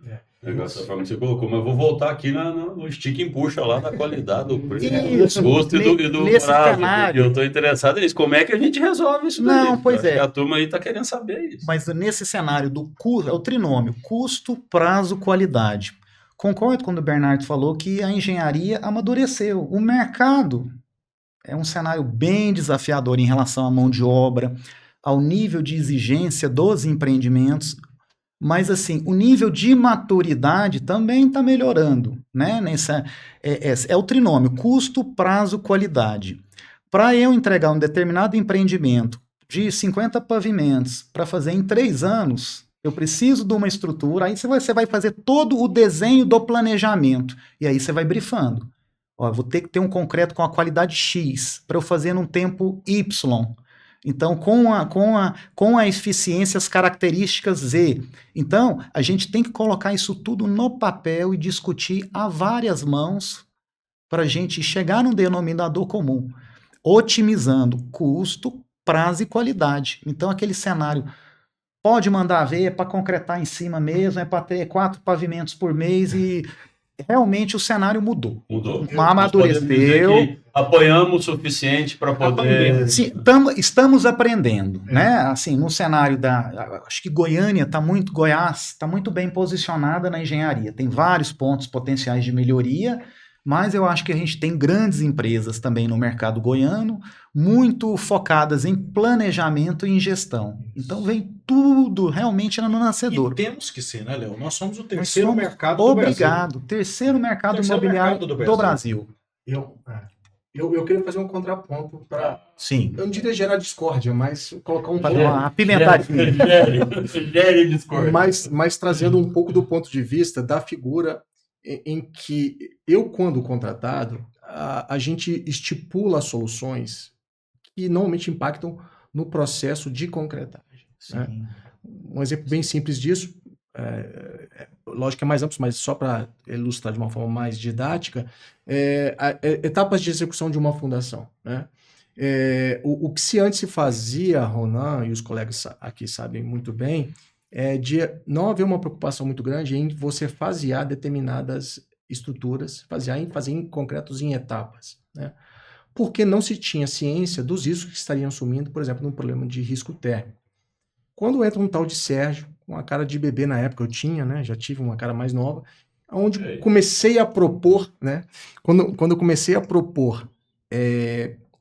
Dessa forma que você colocou, mas eu vou voltar aqui no stick and puxa lá da qualidade do preço, do custo e do prazo, porque eu estou interessado nisso. Como é que a gente resolve isso daí? Não, pois é. A turma aí está querendo saber isso. Mas nesse cenário do custo, é o trinômio, custo, prazo, qualidade. Concordo quando o Bernardo falou que a engenharia amadureceu. O mercado é um cenário bem desafiador em relação à mão de obra, ao nível de exigência dos empreendimentos. Mas, assim, o nível de maturidade também está melhorando, né? É o trinômio, custo, prazo, qualidade. Para eu entregar um determinado empreendimento de 50 pavimentos para fazer em 3 anos, eu preciso de uma estrutura, aí você vai fazer todo o desenho do planejamento, e aí você vai brifando. Ó, vou ter que ter um concreto com a qualidade X, para eu fazer num tempo Y. Então, com a eficiência, as características Z. Então, a gente tem que colocar isso tudo no papel e discutir a várias mãos para a gente chegar num denominador comum, otimizando custo, prazo e qualidade. Então, aquele cenário pode mandar ver, é para concretar em cima mesmo, é para ter 4 pavimentos por mês e... Realmente o cenário mudou. Amadureceu. Apoiamos o suficiente para poder... Sim, estamos aprendendo, né? Assim, no cenário acho que Goiás está muito bem posicionada na engenharia. Tem vários pontos potenciais de melhoria, mas eu acho que a gente tem grandes empresas também no mercado goiano, muito focadas em planejamento e em gestão. Então vem tudo realmente no nascedor. E temos que ser, né, Léo? Nós somos o terceiro mercado do Brasil. Terceiro mercado imobiliário do Brasil. Eu queria fazer um contraponto para... Sim. Eu não diria gerar discórdia, mas colocar um... Apimentadinha. Gere discórdia. Mas trazendo um pouco do ponto de vista da figura em que eu, quando contratado, a gente estipula soluções que normalmente impactam no processo de concretagem. Né? Um exemplo bem simples disso, lógico que é mais amplo, mas só para ilustrar de uma forma mais didática, etapas de execução de uma fundação. Né? O que antes se fazia, Ronan e os colegas aqui sabem muito bem, de não haver uma preocupação muito grande em você fasear determinadas estruturas, fazer em concretos em etapas, né? Porque não se tinha ciência dos riscos que estariam assumindo, por exemplo, num problema de risco térmico. Quando entra um tal de Sérgio, uma cara de bebê na época, eu tinha, né? Já tive uma cara mais nova, onde comecei a propor, né? Quando eu comecei a propor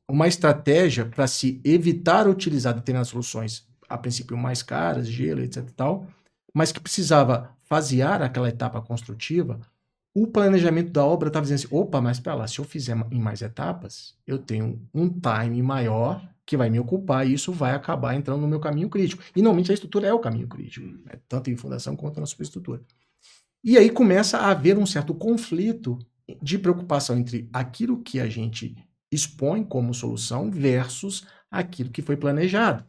uma estratégia para se evitar utilizar determinadas soluções, a princípio mais caras, gelo, etc e tal, mas que precisava fasear aquela etapa construtiva, o planejamento da obra estava dizendo assim, opa, mas para lá, se eu fizer em mais etapas, eu tenho um time maior que vai me ocupar e isso vai acabar entrando no meu caminho crítico. E normalmente a estrutura é o caminho crítico, né? Tanto em fundação quanto na superestrutura. E aí começa a haver um certo conflito de preocupação entre aquilo que a gente expõe como solução versus aquilo que foi planejado.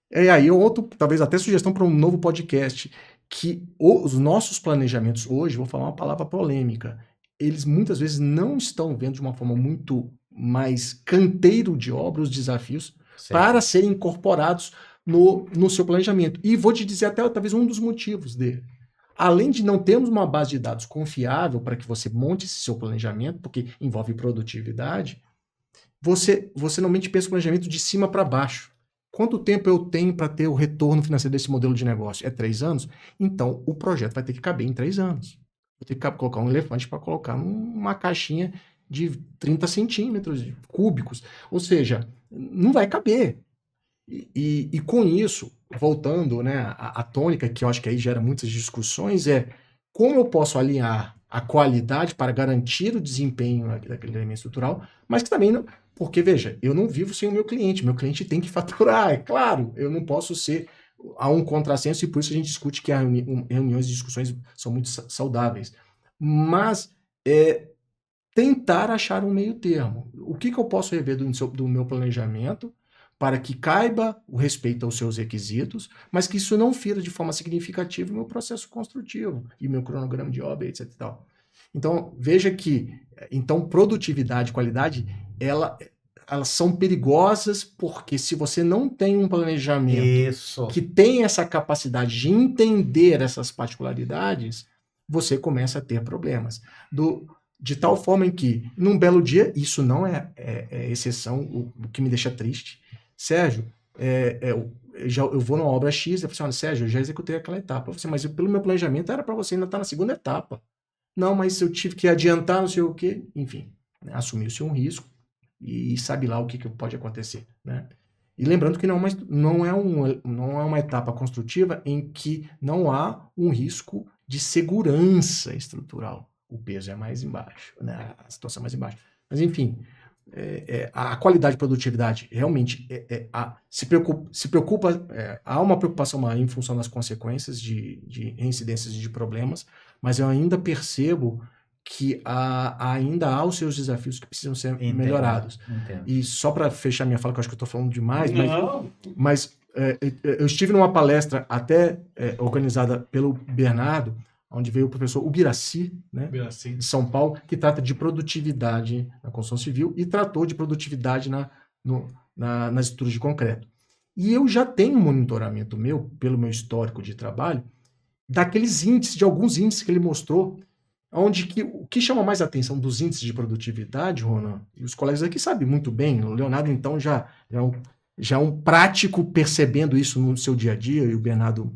E aí outro, talvez até sugestão para um novo podcast, que os nossos planejamentos hoje, vou falar uma palavra polêmica, eles muitas vezes não estão vendo de uma forma muito mais canteiro de obra os desafios para serem incorporados no seu planejamento. E vou te dizer até talvez um dos motivos dele. Além de não termos uma base de dados confiável para que você monte esse seu planejamento, porque envolve produtividade, você normalmente pensa o planejamento de cima para baixo. Quanto tempo eu tenho para ter o retorno financeiro desse modelo de negócio? É 3 anos? Então, o projeto vai ter que caber em 3 anos. Vou ter que colocar um elefante para colocar numa caixinha de 30 centímetros cúbicos. Ou seja, não vai caber. E com isso, voltando, né, a tônica, que eu acho que aí gera muitas discussões, é como eu posso alinhar a qualidade para garantir o desempenho daquele elemento estrutural, mas que também não... Porque, veja, eu não vivo sem o meu cliente tem que faturar, é claro, eu não posso ser a um contrassenso e por isso a gente discute que reuniões e discussões são muito saudáveis. Mas tentar achar um meio termo. O que eu posso rever do meu planejamento para que caiba o respeito aos seus requisitos, mas que isso não fira de forma significativa o meu processo construtivo e meu cronograma de obra, etc. e tal. Então, veja que produtividade e qualidade, elas são perigosas porque se você não tem um planejamento que tem essa capacidade de entender essas particularidades, você começa a ter problemas. De tal forma em que, num belo dia, isso não é exceção, o que me deixa triste. Sérgio, eu vou numa obra X, eu falo assim, olha, Sérgio, eu já executei aquela etapa. Eu falo assim, mas pelo meu planejamento era para você ainda estar na segunda etapa. Não, mas eu tive que adiantar, não sei o quê. Enfim, né, assumiu-se um risco e sabe lá o que pode acontecer. Né? E lembrando que não é uma etapa construtiva em que não há um risco de segurança estrutural. O peso é mais embaixo, né? A situação é mais embaixo. Mas, enfim, a qualidade e produtividade realmente se preocupa, há uma preocupação maior em função das consequências de reincidências de problemas, mas eu ainda percebo que ainda há os seus desafios que precisam ser melhorados. Entendo. E só para fechar minha fala, que eu acho que eu estou falando demais, mas eu estive numa palestra até organizada pelo Bernardo, onde veio o professor Ubiraci, né, de São Paulo, que trata de produtividade na construção civil e tratou de produtividade nas estruturas de concreto. E eu já tenho um monitoramento meu, pelo meu histórico de trabalho, daqueles índices, de alguns índices que ele mostrou, onde o que chama mais atenção dos índices de produtividade, Ronan, e os colegas aqui sabem muito bem, o Leonardo então já é um prático percebendo isso no seu dia a dia, e o Bernardo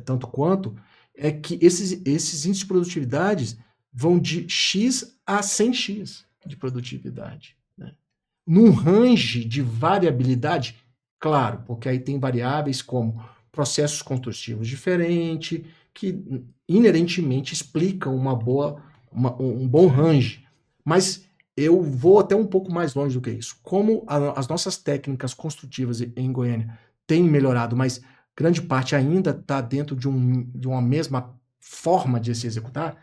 tanto quanto, é que esses índices de produtividade vão de X a 100X de produtividade. Né? Num range de variabilidade, claro, porque aí tem variáveis como processos construtivos diferentes, que inerentemente explicam um bom range. Mas eu vou até um pouco mais longe do que isso. Como as nossas técnicas construtivas em Goiânia têm melhorado, mas grande parte ainda está dentro de uma mesma forma de se executar,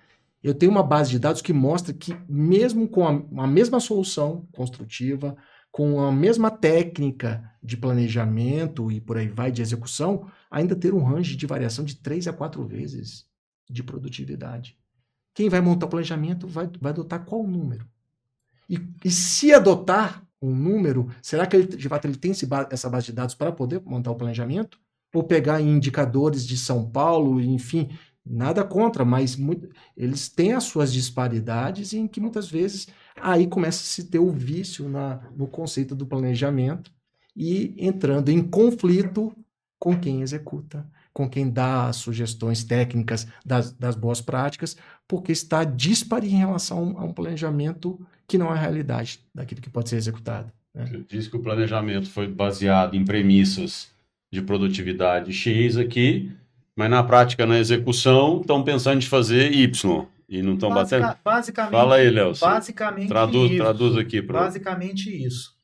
eu tenho uma base de dados que mostra que mesmo com a mesma solução construtiva, com a mesma técnica de planejamento e por aí vai, de execução, ainda ter um range de variação de 3 a 4 vezes de produtividade. Quem vai montar o planejamento vai adotar qual número? E se adotar um número, será que de fato ele tem essa base de dados para poder montar o planejamento? Ou pegar indicadores de São Paulo, enfim, nada contra, mas eles têm as suas disparidades em que muitas vezes aí começa a se ter o vício no conceito do planejamento e entrando em conflito com quem executa, com quem dá as sugestões técnicas das boas práticas, porque está díspare em relação a um planejamento que não é a realidade daquilo que pode ser executado, né? Você disse que o planejamento foi baseado em premissas de produtividade X aqui, mas na prática, na execução, estão pensando em fazer Y e não estão batendo. Basicamente, Fala aí, Léo. basicamente Traduz isso. aqui para Basicamente isso.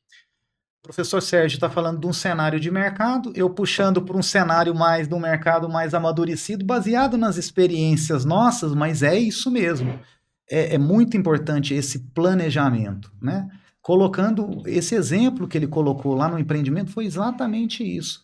O professor Sérgio está falando de um cenário de mercado, eu puxando para um cenário mais de um mercado mais amadurecido, baseado nas experiências nossas, mas é isso mesmo. É muito importante esse planejamento, né? Colocando esse exemplo que ele colocou lá no empreendimento, foi exatamente isso.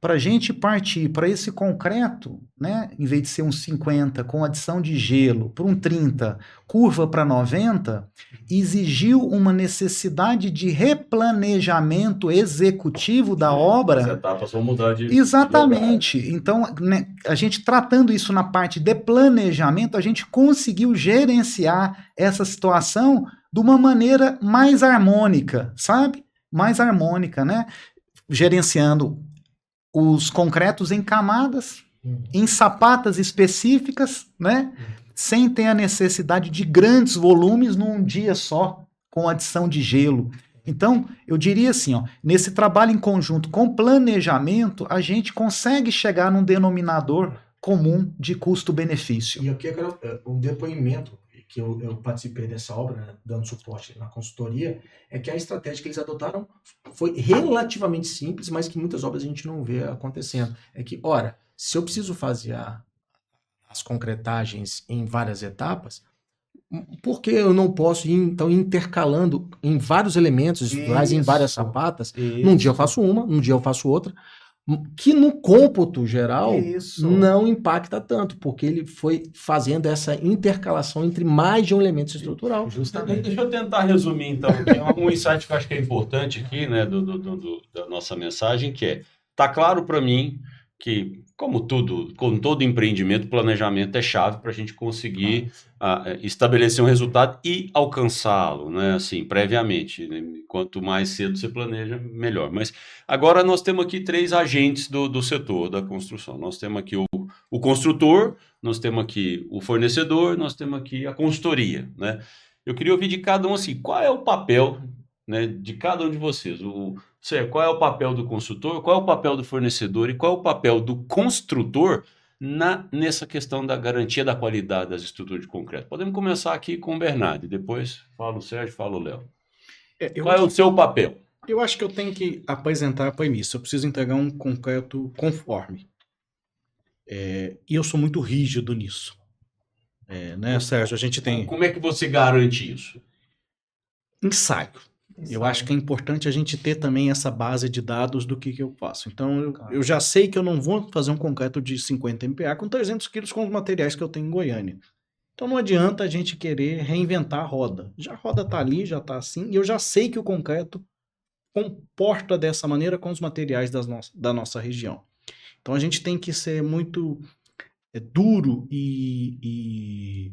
Para a gente partir para esse concreto, né, em vez de ser um 50 com adição de gelo para um 30, curva para 90, exigiu uma necessidade de replanejamento executivo da obra. As etapas vão mudar de Exatamente. Então, né, a gente tratando isso na parte de planejamento, a gente conseguiu gerenciar essa situação de uma maneira mais harmônica, sabe? Mais harmônica, né? Gerenciando os concretos em camadas, em sapatas específicas, né? Sem ter a necessidade de grandes volumes num dia só, com adição de gelo. Então, eu diria assim, ó, nesse trabalho em conjunto com planejamento, a gente consegue chegar num denominador comum de custo-benefício. E aqui eu quero um depoimento que eu participei dessa obra, né, dando suporte na consultoria, é que a estratégia que eles adotaram foi relativamente simples, mas que muitas obras a gente não vê acontecendo. É que, ora, se eu preciso fazer as concretagens em várias etapas, por que eu não posso ir, então, intercalando em vários elementos, em várias sapatas? Num dia eu faço uma, num dia eu faço outra, que no cômputo geral não impacta tanto, porque ele foi fazendo essa intercalação entre mais de um elemento estrutural. Justamente. Deixa eu tentar resumir, então, um insight que eu acho que é importante aqui, né, da nossa mensagem, que é, tá claro para mim que, como todo empreendimento, planejamento é chave para a gente conseguir estabelecer um resultado e alcançá-lo, né, assim, previamente, né? Quanto mais cedo você planeja, melhor. Mas agora nós temos aqui 3 agentes do setor da construção. Nós temos aqui o construtor, nós temos aqui o fornecedor, nós temos aqui a consultoria, né? Eu queria ouvir de cada um, assim, qual é o papel, né, de cada um de vocês? Qual é o papel do consultor, qual é o papel do fornecedor e qual é o papel do construtor nessa questão da garantia da qualidade das estruturas de concreto? Podemos começar aqui com o Bernardo, depois fala o Sérgio, fala o Léo. Qual é o seu papel? Eu acho que eu tenho que apresentar a premissa. Eu preciso entregar um concreto conforme. E eu sou muito rígido nisso. Né, Sérgio? A gente tem Como é que você garante isso? ensaio. Eu acho que é importante a gente ter também essa base de dados do que eu faço. Então, eu já sei que eu não vou fazer um concreto de 50 MPa com 300 quilos com os materiais que eu tenho em Goiânia. Então, não adianta a gente querer reinventar a roda. Já a roda está ali, já está assim, e eu já sei que o concreto comporta dessa maneira com os materiais da nossa região. Então, a gente tem que ser muito duro e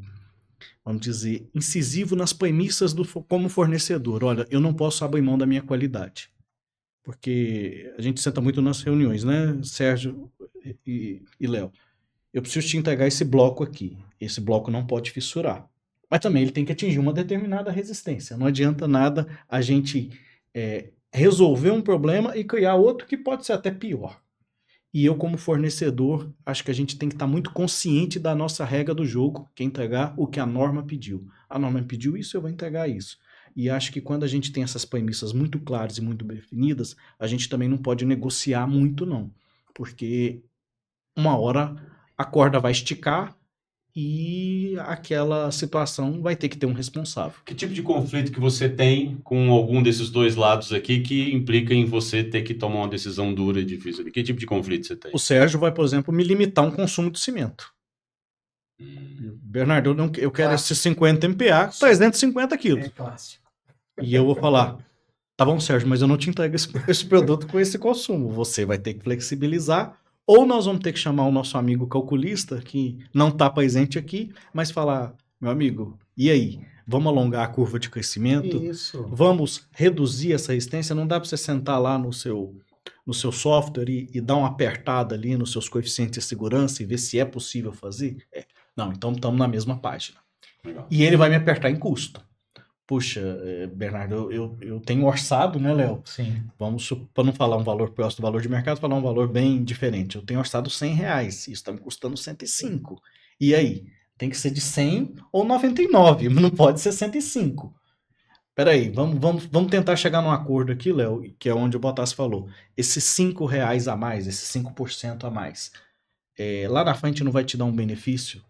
vamos dizer, incisivo nas premissas como fornecedor. Olha, eu não posso abrir mão da minha qualidade. Porque a gente senta muito nas reuniões, né, Sérgio e Léo? Eu preciso te entregar esse bloco aqui. Esse bloco não pode fissurar. Mas também ele tem que atingir uma determinada resistência. Não adianta nada a gente resolver um problema e criar outro que pode ser até pior. E eu, como fornecedor, acho que a gente tem que estar muito consciente da nossa regra do jogo, que é entregar o que a norma pediu. A norma pediu isso, eu vou entregar isso. E acho que quando a gente tem essas premissas muito claras e muito definidas, a gente também não pode negociar muito, não. Porque uma hora a corda vai esticar e aquela situação vai ter que ter um responsável. Que tipo de conflito que você tem com algum desses dois lados aqui que implica em você ter que tomar uma decisão dura e difícil? Que tipo de conflito você tem? O Sérgio vai, por exemplo, me limitar um consumo de cimento. Bernardo, eu quero esses 50 MPa, 350 quilos. É clássico. E eu vou falar, tá bom, Sérgio, mas eu não te entrego esse produto com esse consumo. Você vai ter que flexibilizar, ou nós vamos ter que chamar o nosso amigo calculista, que não está presente aqui, mas falar, meu amigo, e aí? Vamos alongar a curva de crescimento? Isso. Vamos reduzir essa resistência? Não dá para você sentar lá no seu no seu software e dar uma apertada ali nos seus coeficientes de segurança e ver se é possível fazer? Não, então estamos na mesma página. Legal. E ele vai me apertar em custo. Puxa, Bernardo, eu tenho orçado, né, Léo? Sim. Vamos, para não falar um valor próximo do valor de mercado, falar um valor bem diferente. Eu tenho orçado R$100, isso está me custando 105. E aí? Tem que ser de 100 ou 99, não pode ser 105. Peraí, vamos tentar chegar num acordo aqui, Léo, que é onde o Bottas falou. Esses R$5 a mais, esses 5% a mais, lá na frente não vai te dar um benefício?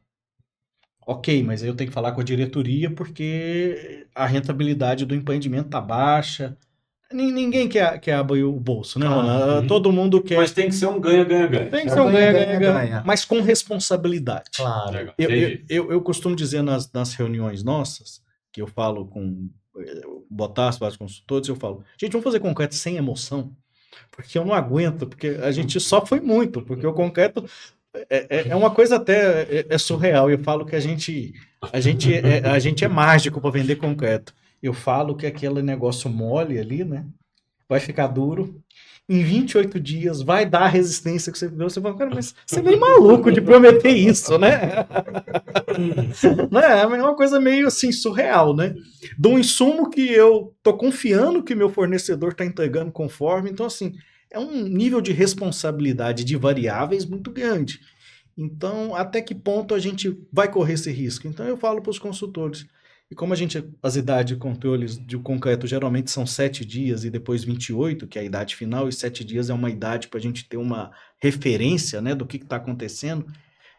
Ok, mas aí eu tenho que falar com a diretoria porque a rentabilidade do empreendimento tá baixa. Ninguém quer abrir o bolso, né, Ronan? Todo mundo quer. Mas tem que ser um ganha-ganha-ganha. Tem que ser um ganha-ganha, mas com responsabilidade. Claro. Legal. Eu costumo dizer nas reuniões nossas, que eu falo com o Bottas, vários consultores, eu falo, gente, vamos fazer concreto sem emoção, porque eu não aguento, porque a gente sofre muito, porque o concreto é uma coisa até surreal. Eu falo que a gente é mágico para vender concreto. Eu falo que aquele negócio mole ali, né, vai ficar duro. Em 28 dias vai dar a resistência que você deu. Você fala, cara, mas você é meio maluco de prometer isso, né? É uma coisa meio assim surreal, né? De um insumo que eu tô confiando que meu fornecedor está entregando conforme. Então, assim, é um nível de responsabilidade de variáveis muito grande. Então, até que ponto a gente vai correr esse risco? Então, eu falo para os consultores. E como as idades de controles de concreto geralmente são 7 dias e depois 28, que é a idade final, e 7 dias é uma idade para a gente ter uma referência, né, do que está acontecendo,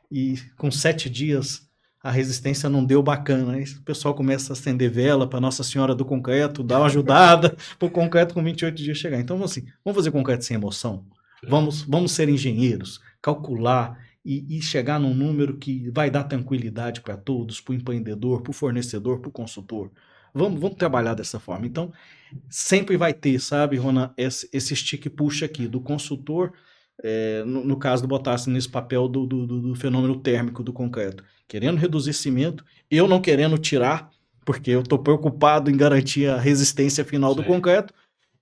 e com 7 dias a resistência não deu bacana. Aí o pessoal começa a acender vela para Nossa Senhora do Concreto, dar uma ajudada para o concreto com 28 dias chegar. Então, assim, vamos fazer concreto sem emoção? Vamos ser engenheiros, calcular e chegar num número que vai dar tranquilidade para todos, para o empreendedor, para o fornecedor, para o consultor. Vamos trabalhar dessa forma. Então, sempre vai ter, sabe, Ronan, esse stick puxa aqui do consultor, no caso do Bottas, nesse papel do fenômeno térmico do concreto, querendo reduzir cimento, eu não querendo tirar, porque eu estou preocupado em garantir a resistência final do concreto,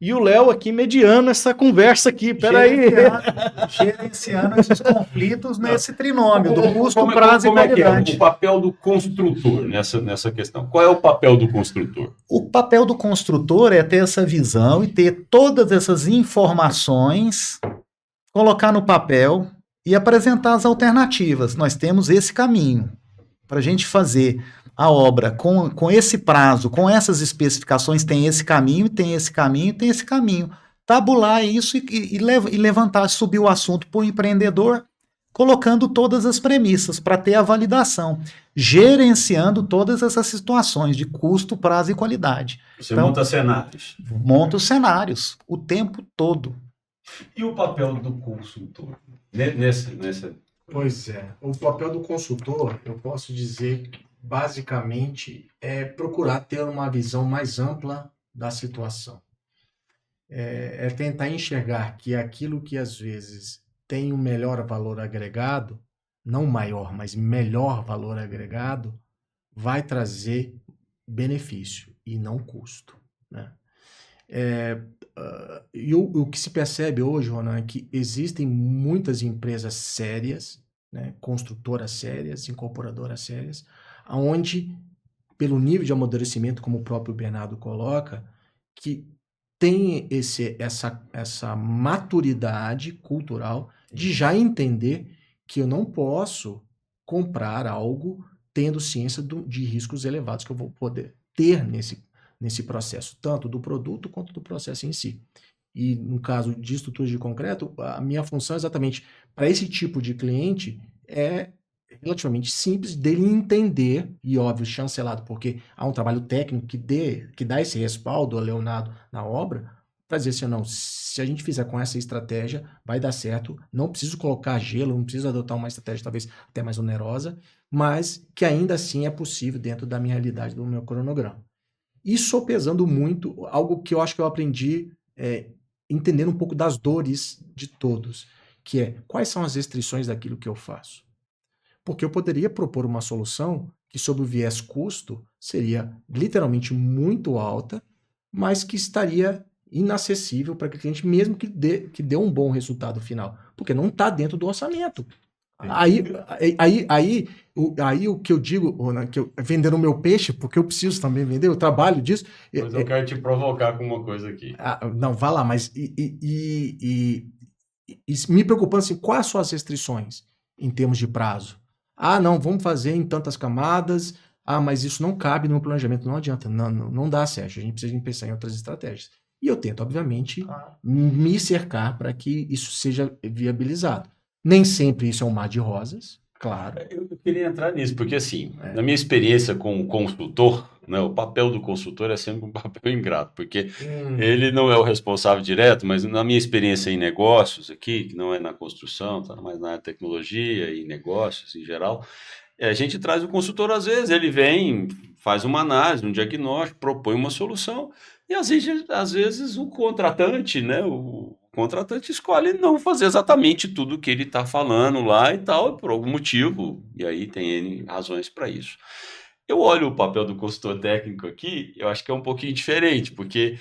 e o Léo aqui mediando essa conversa aqui, peraí. Gerenciando esses conflitos nesse trinômio do custo, prazo e qualidade. O papel do construtor nessa questão? Qual é o papel do construtor? O papel do construtor é ter essa visão e ter todas essas informações, colocar no papel e apresentar as alternativas. Nós temos esse caminho para a gente fazer a obra com esse prazo, com essas especificações, tem esse caminho, tem esse caminho, tem esse caminho. Tabular isso e levantar, subir o assunto para o empreendedor, colocando todas as premissas para ter a validação, gerenciando todas essas situações de custo, prazo e qualidade. Você monta cenários. Monta os cenários o tempo todo. E o papel do consultor? Pois é, o papel do consultor, eu posso dizer, basicamente, é procurar ter uma visão mais ampla da situação. É tentar enxergar que aquilo que às vezes tem um melhor valor agregado, não maior, mas melhor valor agregado, vai trazer benefício e não custo, né? E o que se percebe hoje, Ronan, é que existem muitas empresas sérias, né, construtoras sérias, incorporadoras sérias, onde, pelo nível de amadurecimento, como o próprio Bernardo coloca, que tem essa maturidade cultural de já entender que eu não posso comprar algo tendo ciência de riscos elevados que eu vou poder ter nesse processo, tanto do produto quanto do processo em si. E no caso de estruturas de concreto, a minha função exatamente para esse tipo de cliente é relativamente simples dele entender, e óbvio, chancelado, porque há um trabalho técnico que dá esse respaldo ao Leonardo na obra, para dizer assim, não, se a gente fizer com essa estratégia, vai dar certo, não preciso colocar gelo, não preciso adotar uma estratégia talvez até mais onerosa, mas que ainda assim é possível dentro da minha realidade, do meu cronograma. E sopesando muito, algo que eu acho que eu aprendi entendendo um pouco das dores de todos, que é quais são as restrições daquilo que eu faço. Porque eu poderia propor uma solução que, sob o viés custo, seria literalmente muito alta, mas que estaria inacessível para aquele cliente, mesmo que dê um bom resultado final, porque não está dentro do orçamento. Aí o que eu digo, Ronan, que vender o meu peixe, porque eu preciso também vender, eu trabalho disso. Mas eu quero te provocar com uma coisa aqui. Não, vá lá, mas me preocupando assim, quais são as restrições em termos de prazo? Não, vamos fazer em tantas camadas. Mas isso não cabe no meu planejamento, não adianta, não dá certo, a gente precisa pensar em outras estratégias. E eu tento, obviamente, me cercar para que isso seja viabilizado. Nem sempre isso é um mar de rosas, claro. Eu queria entrar nisso, porque assim, na minha experiência com o consultor, né, o papel do consultor é sempre um papel ingrato, porque ele não é o responsável direto, mas na minha experiência em negócios aqui, que não é na construção, tá mais na tecnologia e negócios em geral, a gente traz o consultor, às vezes, ele vem, faz uma análise, um diagnóstico, propõe uma solução, e às vezes o contratante, né, o contratante escolhe não fazer exatamente tudo o que ele está falando lá e tal, por algum motivo, e aí tem N razões para isso. Eu olho o papel do consultor técnico aqui, eu acho que é um pouquinho diferente, porque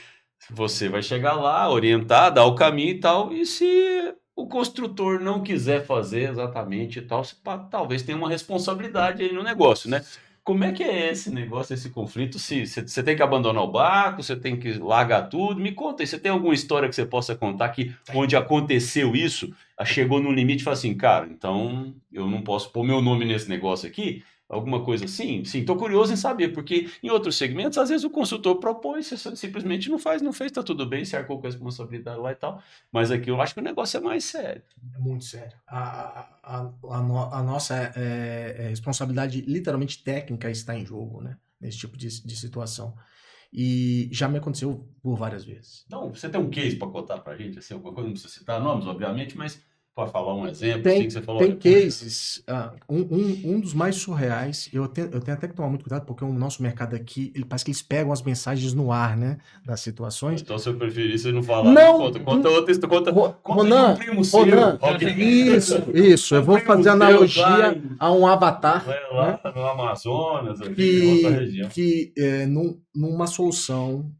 você vai chegar lá, orientar, dar o caminho e tal, e se o construtor não quiser fazer exatamente e tal, você talvez tenha uma responsabilidade aí no negócio, né? Como é que é esse negócio, esse conflito? Se você tem que abandonar o barco, você tem que largar tudo? Me conta aí, você tem alguma história que você possa contar que onde aconteceu isso, chegou no limite e falou assim, cara, então eu não posso pôr meu nome nesse negócio aqui? Alguma coisa assim? Sim, estou curioso em saber, porque em outros segmentos, às vezes o consultor propõe, você simplesmente não faz, não fez, tá tudo bem, você arcou com a responsabilidade lá e tal. Mas aqui eu acho que o negócio é mais sério. É muito sério. A nossa responsabilidade literalmente técnica está em jogo, né? Nesse tipo de situação. E já me aconteceu por várias vezes. Então, você tem um case para contar para a gente? Assim, alguma coisa, não precisa citar nomes, obviamente, mas pode falar um exemplo assim que você falou? Tem cases, um dos mais surreais, eu tenho até que tomar muito cuidado, porque o nosso mercado aqui, parece que eles pegam as mensagens no ar, né, das situações. Então, se eu preferir, você não falar, não, conta outra, conta Ronan, de um primo seu. Isso, eu vou fazer analogia a um avatar. Lá no Amazonas, aqui, em outra região. Numa solução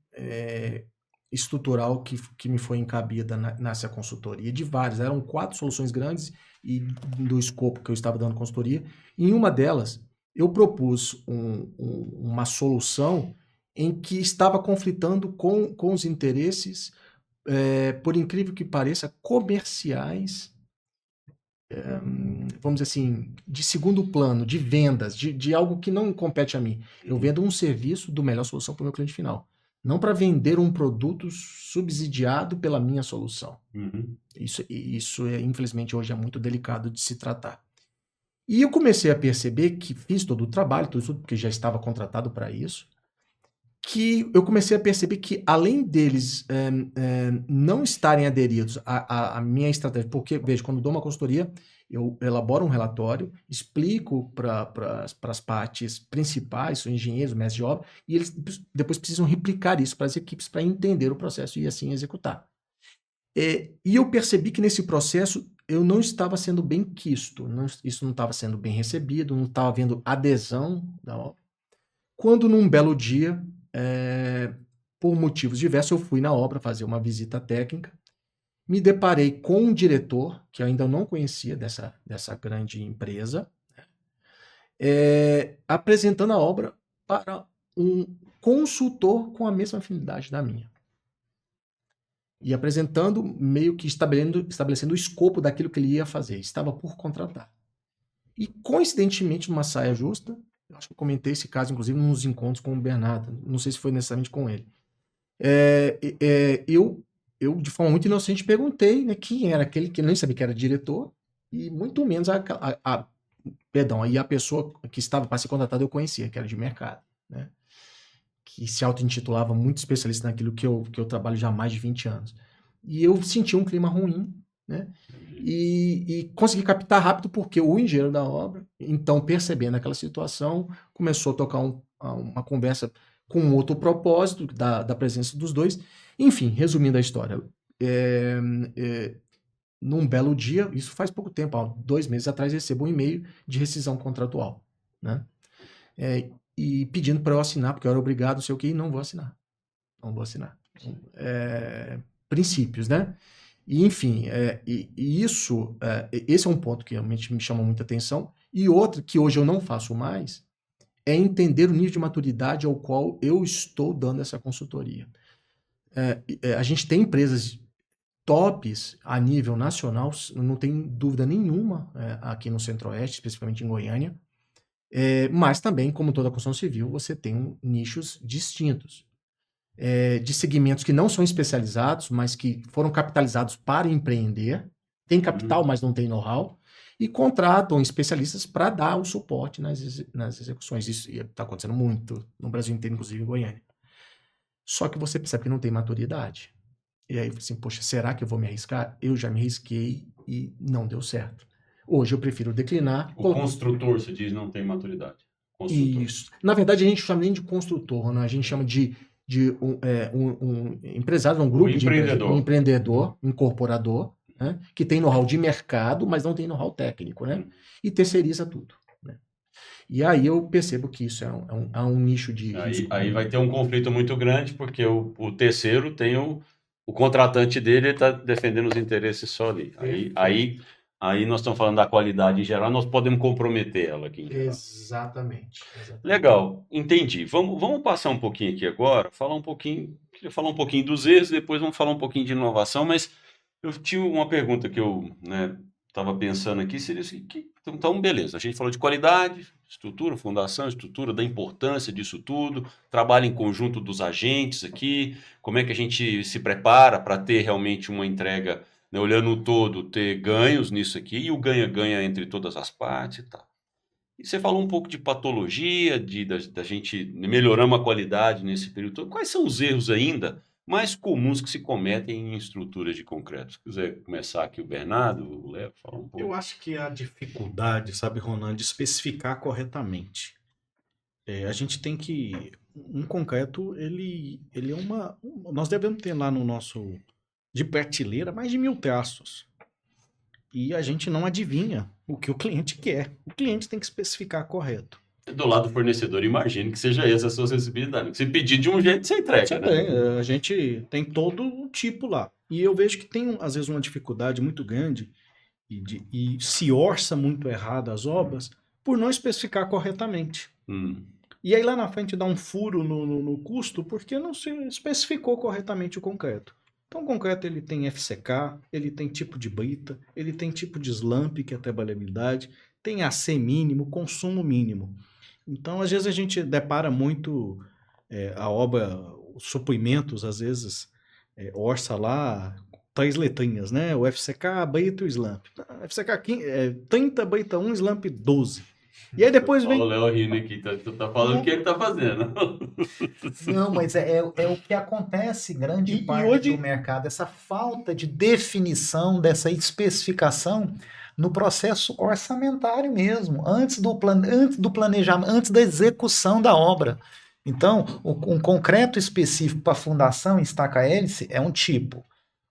estrutural que me foi encabida nessa consultoria, de várias, eram 4 soluções grandes e do escopo que eu estava dando consultoria. Em uma delas, eu propus uma solução em que estava conflitando com os interesses, por incrível que pareça, comerciais, vamos dizer assim, de segundo plano, de vendas, de algo que não compete a mim. Eu vendo um serviço do melhor solução para o meu cliente final. Não para vender um produto subsidiado pela minha solução. Isso infelizmente, hoje é muito delicado de se tratar. E eu comecei a perceber que fiz todo o trabalho, tudo porque já estava contratado para isso, que eu comecei a perceber que, além deles não estarem aderidos à minha estratégia, porque, veja, quando dou uma consultoria, eu elaboro um relatório, explico para as partes principais, são engenheiros, mestres de obra, e eles depois precisam replicar isso para as equipes para entender o processo e assim executar. E eu percebi que nesse processo eu não estava sendo bem quisto, isso não estava sendo bem recebido, não estava havendo adesão da obra. Quando num belo dia, por motivos diversos, eu fui na obra fazer uma visita técnica, me deparei com um diretor, que eu ainda não conhecia dessa grande empresa, apresentando a obra para um consultor com a mesma afinidade da minha. E apresentando, meio que estabelecendo o escopo daquilo que ele ia fazer, estava por contratar. E, coincidentemente, numa saia justa, eu acho que eu comentei esse caso, inclusive, nos encontros com o Bernardo, não sei se foi necessariamente com ele. Eu, de forma muito inocente, perguntei, né, quem era aquele que eu nem sabia que era diretor, e muito menos aí a pessoa que estava para ser contratada eu conhecia, que era de mercado, né, que se auto-intitulava muito especialista naquilo que eu trabalho já há mais de 20 anos. E eu senti um clima ruim, né, e consegui captar rápido porque o engenheiro da obra, então, percebendo aquela situação, começou a tocar uma conversa com outro propósito da presença dos dois. Enfim, resumindo a história, num belo dia, isso faz pouco tempo, 2 meses atrás, recebo um e-mail de rescisão contratual, né? E pedindo para eu assinar, porque eu era obrigado, sei o que, e não vou assinar. princípios, né? E, enfim, esse é um ponto que realmente me chama muita atenção. E outro que hoje eu não faço mais é entender o nível de maturidade ao qual eu estou dando essa consultoria. A gente tem empresas tops a nível nacional, não tem dúvida nenhuma, aqui no Centro-Oeste, especificamente em Goiânia, mas também, como toda a construção civil, você tem nichos distintos. De segmentos que não são especializados, mas que foram capitalizados para empreender, tem capital, mas não tem know-how, e contratam especialistas para dar o suporte nas execuções. Isso está acontecendo muito no Brasil inteiro, inclusive em Goiânia. Só que você percebe que não tem maturidade. E aí, assim, poxa, será que eu vou me arriscar? Eu já me arrisquei e não deu certo. Hoje eu prefiro declinar. O construtor, você diz, não tem maturidade. Construtor. Isso. Na verdade, a gente chama nem de construtor, né? A gente chama de um empresário, um grupo de empreendedor, um empreendedor, um incorporador, né? Que tem know-how de mercado, mas não tem know-how técnico, né? E terceiriza tudo. Né? E aí eu percebo que isso é um nicho de risco. Aí vai ter um conflito muito grande, porque o terceiro tem o contratante dele está defendendo os interesses só ali. Aí nós estamos falando da qualidade em geral, nós podemos comprometer ela aqui em geral. Exatamente. Legal, entendi. Vamos passar um pouquinho aqui agora, queria falar um pouquinho dos erros, depois vamos falar um pouquinho de inovação, mas eu tinha uma pergunta que eu estava pensando aqui, seria assim, então beleza, a gente falou de qualidade, estrutura, fundação, estrutura, da importância disso tudo, trabalho em conjunto dos agentes aqui, como é que a gente se prepara para ter realmente uma entrega, né, olhando o todo, ter ganhos nisso aqui, e o ganha-ganha entre todas as partes e tal. E você falou um pouco de patologia, da gente melhorando a qualidade nesse período todo. Quais são os erros ainda mais comuns que se cometem em estruturas de concreto? Se quiser começar aqui o Bernardo, o Léo, falar um pouco. Eu acho que a dificuldade, sabe, Ronan, de especificar corretamente. A gente tem que... Um concreto, ele é uma... Nós devemos ter lá no nosso... de prateleira mais de 1000 traços. E a gente não adivinha o que o cliente quer. O cliente tem que especificar correto. Do lado do fornecedor, imagino que seja essa a sua sensibilidade. Se pedir de um jeito, você entrega, né? A gente tem todo o tipo lá. E eu vejo que tem, às vezes, uma dificuldade muito grande e se orça muito errado as obras por não especificar corretamente. E aí lá na frente dá um furo no custo porque não se especificou corretamente o concreto. Então o concreto ele tem FCK, ele tem tipo de brita, ele tem tipo de slump, que é trabalhabilidade, tem AC mínimo, consumo mínimo. Então às vezes a gente depara muito a obra, os suprimentos, às vezes orça lá 3 letrinhas, né? O FCK, a brita e o slump. FCK 30, brita 1, slump 12. E aí depois vem... O Léo rindo aqui, tu tá falando o que ele tá fazendo. Não, mas é o que acontece grande parte do mercado, essa falta de definição, dessa especificação no processo orçamentário mesmo, antes do planejamento, antes da execução da obra. Então, um concreto específico para fundação em estaca-hélice é um tipo.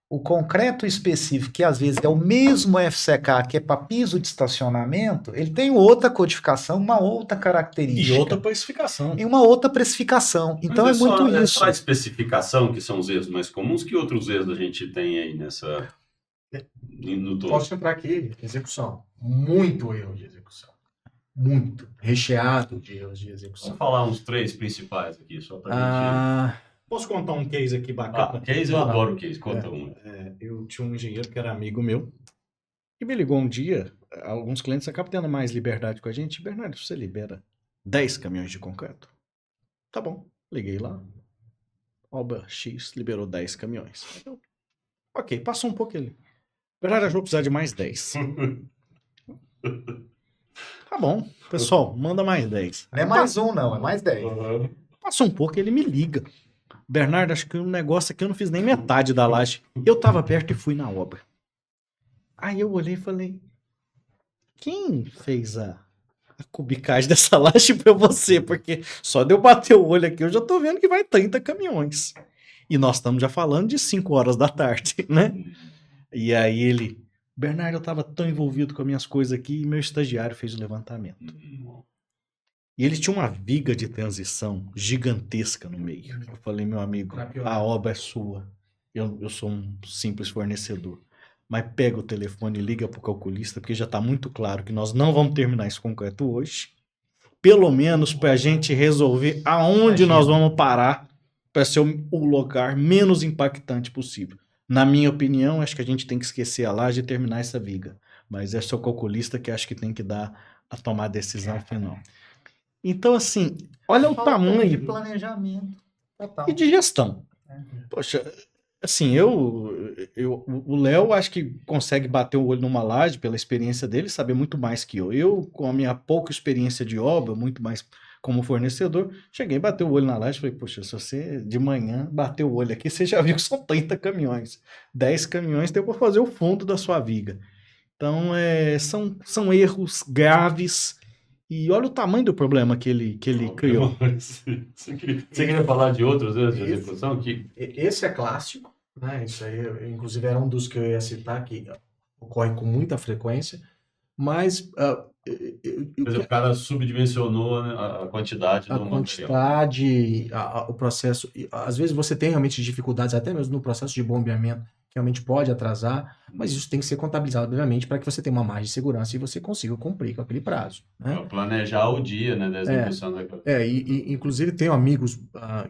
O concreto específico, que às vezes é o mesmo FCK, que é para piso de estacionamento, ele tem outra codificação, uma outra característica. E outra precificação. E uma outra precificação. Então mas é muito isso. Só a especificação, que são os erros mais comuns, que outros erros a gente tem aí no todo? Posso entrar aqui, execução. Muito erro de execução. Muito. Recheado de erros de execução. Vamos falar uns 3 principais aqui, só pra gente... Posso contar um case aqui bacana? Case, eu adoro case, conta um. Eu tinha um engenheiro que era amigo meu, e me ligou um dia, alguns clientes acabam tendo mais liberdade com a gente. Bernardo, você libera 10 caminhões de concreto? Tá bom, liguei lá. Obra X liberou 10 caminhões. Ok, passou um pouco ele. Bernardo, eu vou precisar de mais 10. Tá bom, pessoal, manda mais 10. Não é mais um, não, é mais 10. Passou um pouco, ele me liga. Bernardo, acho que um negócio aqui eu não fiz nem metade da laje. Eu tava perto e fui na obra. Aí eu olhei e falei, quem fez a cubicagem dessa laje pra você? Porque só de eu bater o olho aqui, eu já tô vendo que vai 30 caminhões. E nós estamos já falando de 5 horas da tarde, né? E aí ele, Bernardo, eu tava tão envolvido com as minhas coisas aqui e meu estagiário fez o levantamento. E ele tinha uma viga de transição gigantesca no meio. Eu falei, meu amigo, a obra é sua. Eu sou um simples fornecedor. Mas pega o telefone e liga para o calculista, porque já está muito claro que nós não vamos terminar esse concreto hoje. Pelo menos para a gente resolver aonde nós vamos parar para ser o lugar menos impactante possível. Na minha opinião, acho que a gente tem que esquecer a laje e terminar essa viga. Mas é só o calculista que acho que tem que tomar a decisão final. Então, assim, olha o tamanho de planejamento total. E de gestão. Poxa, assim, o Léo acho que consegue bater o olho numa laje pela experiência dele, saber muito mais que eu. Eu, com a minha pouca experiência de obra, muito mais como fornecedor, cheguei a bater o olho na laje e falei, poxa, se você de manhã bater o olho aqui, você já viu que são 30 caminhões. 10 caminhões tem para fazer o fundo da sua viga. Então, são erros graves. E olha o tamanho do problema que ele criou. Você queria falar de outros erros de execução? Esse é clássico, né? Isso aí, inclusive, era um dos que eu ia citar, que ocorre com muita frequência, mas... o cara subdimensionou, né, a quantidade do material. O processo... Às vezes você tem realmente dificuldades, até mesmo no processo de bombeamento, que realmente pode atrasar, mas isso tem que ser contabilizado, obviamente, para que você tenha uma margem de segurança e você consiga cumprir com aquele prazo. Né? Planejar o dia, né, da execução daquela. Inclusive tenho amigos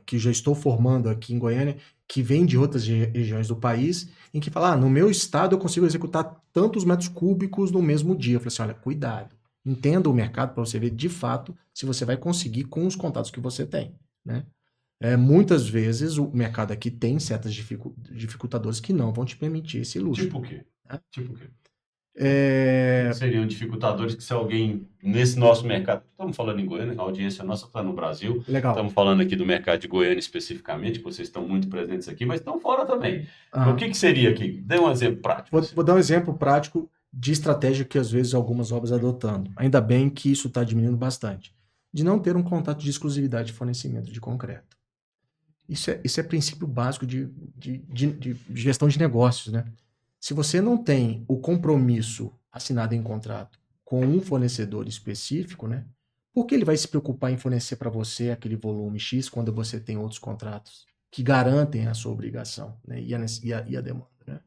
que já estou formando aqui em Goiânia, que vêm de outras regiões do país, em que falam, no meu estado eu consigo executar tantos metros cúbicos no mesmo dia. Eu falei assim, olha, cuidado, entenda o mercado para você ver de fato se você vai conseguir com os contatos que você tem, né? Muitas vezes o mercado aqui tem certas dificultadores que não vão te permitir esse luxo. Tipo o quê? Tipo o quê? Seriam dificultadores que se alguém, nesse nosso mercado, estamos falando em Goiânia, a audiência nossa está no Brasil, Legal. Estamos falando aqui do mercado de Goiânia especificamente, que vocês estão muito presentes aqui, mas estão fora também. O que seria aqui? Dê um exemplo prático. Vou dar um exemplo prático de estratégia que às vezes algumas obras adotando. Ainda bem que isso está diminuindo bastante. De não ter um contrato de exclusividade de fornecimento de concreto. Isso é princípio básico de gestão de negócios, né? Se você não tem o compromisso assinado em contrato com um fornecedor específico, né? Por que ele vai se preocupar em fornecer para você aquele volume X quando você tem outros contratos que garantem a sua obrigação, né? e a demanda, né?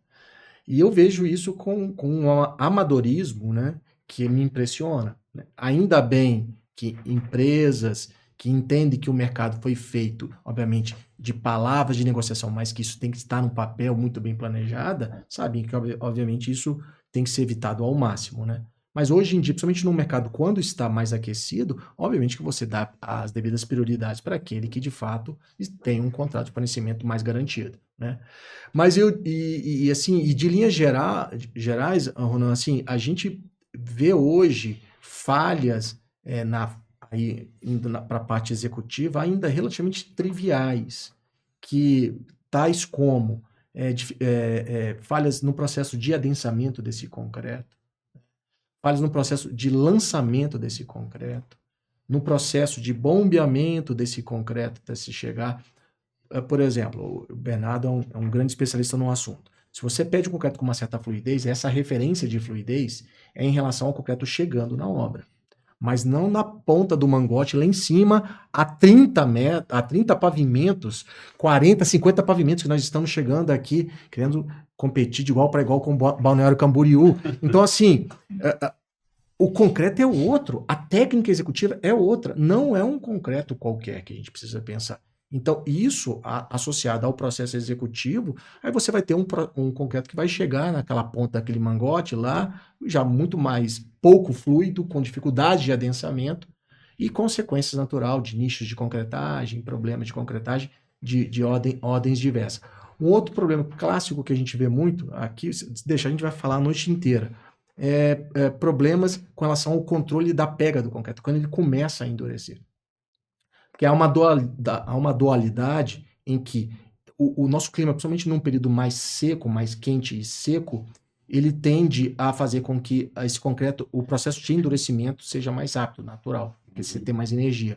E eu vejo isso com um amadorismo, né? Que me impressiona, né? Ainda bem que empresas que entendem que o mercado foi feito, obviamente, de palavras de negociação, mas que isso tem que estar no papel muito bem planejada, sabem que, obviamente, isso tem que ser evitado ao máximo, né? Mas hoje em dia, principalmente no mercado, quando está mais aquecido, obviamente que você dá as devidas prioridades para aquele que, de fato, tem um contrato de fornecimento mais garantido, né? Mas de linhas gerais, Ronan, assim, a gente vê hoje falhas indo para a parte executiva, ainda relativamente triviais, que tais como falhas no processo de adensamento desse concreto, falhas no processo de lançamento desse concreto, no processo de bombeamento desse concreto até se chegar. Por exemplo, o Bernardo é um grande especialista no assunto. Se você pede um concreto com uma certa fluidez, essa referência de fluidez é em relação ao concreto chegando na obra. Mas não na ponta do mangote, lá em cima, a 30 pavimentos, 40, 50 pavimentos que nós estamos chegando aqui, querendo competir de igual para igual com o Balneário Camboriú. Então, assim, o concreto é outro, a técnica executiva é outra, não é um concreto qualquer que a gente precisa pensar. Então, isso associado ao processo executivo, aí você vai ter um concreto que vai chegar naquela ponta daquele mangote lá, já muito mais pouco fluido, com dificuldade de adensamento e consequências natural de nichos de concretagem, problemas de concretagem de ordens diversas. Um outro problema clássico que a gente vê muito aqui, a gente vai falar a noite inteira, problemas com relação ao controle da pega do concreto, quando ele começa a endurecer. Porque há uma dualidade em que o nosso clima, principalmente num período mais seco, mais quente e seco, ele tende a fazer com que esse concreto, o processo de endurecimento seja mais rápido, natural, porque você tem mais energia.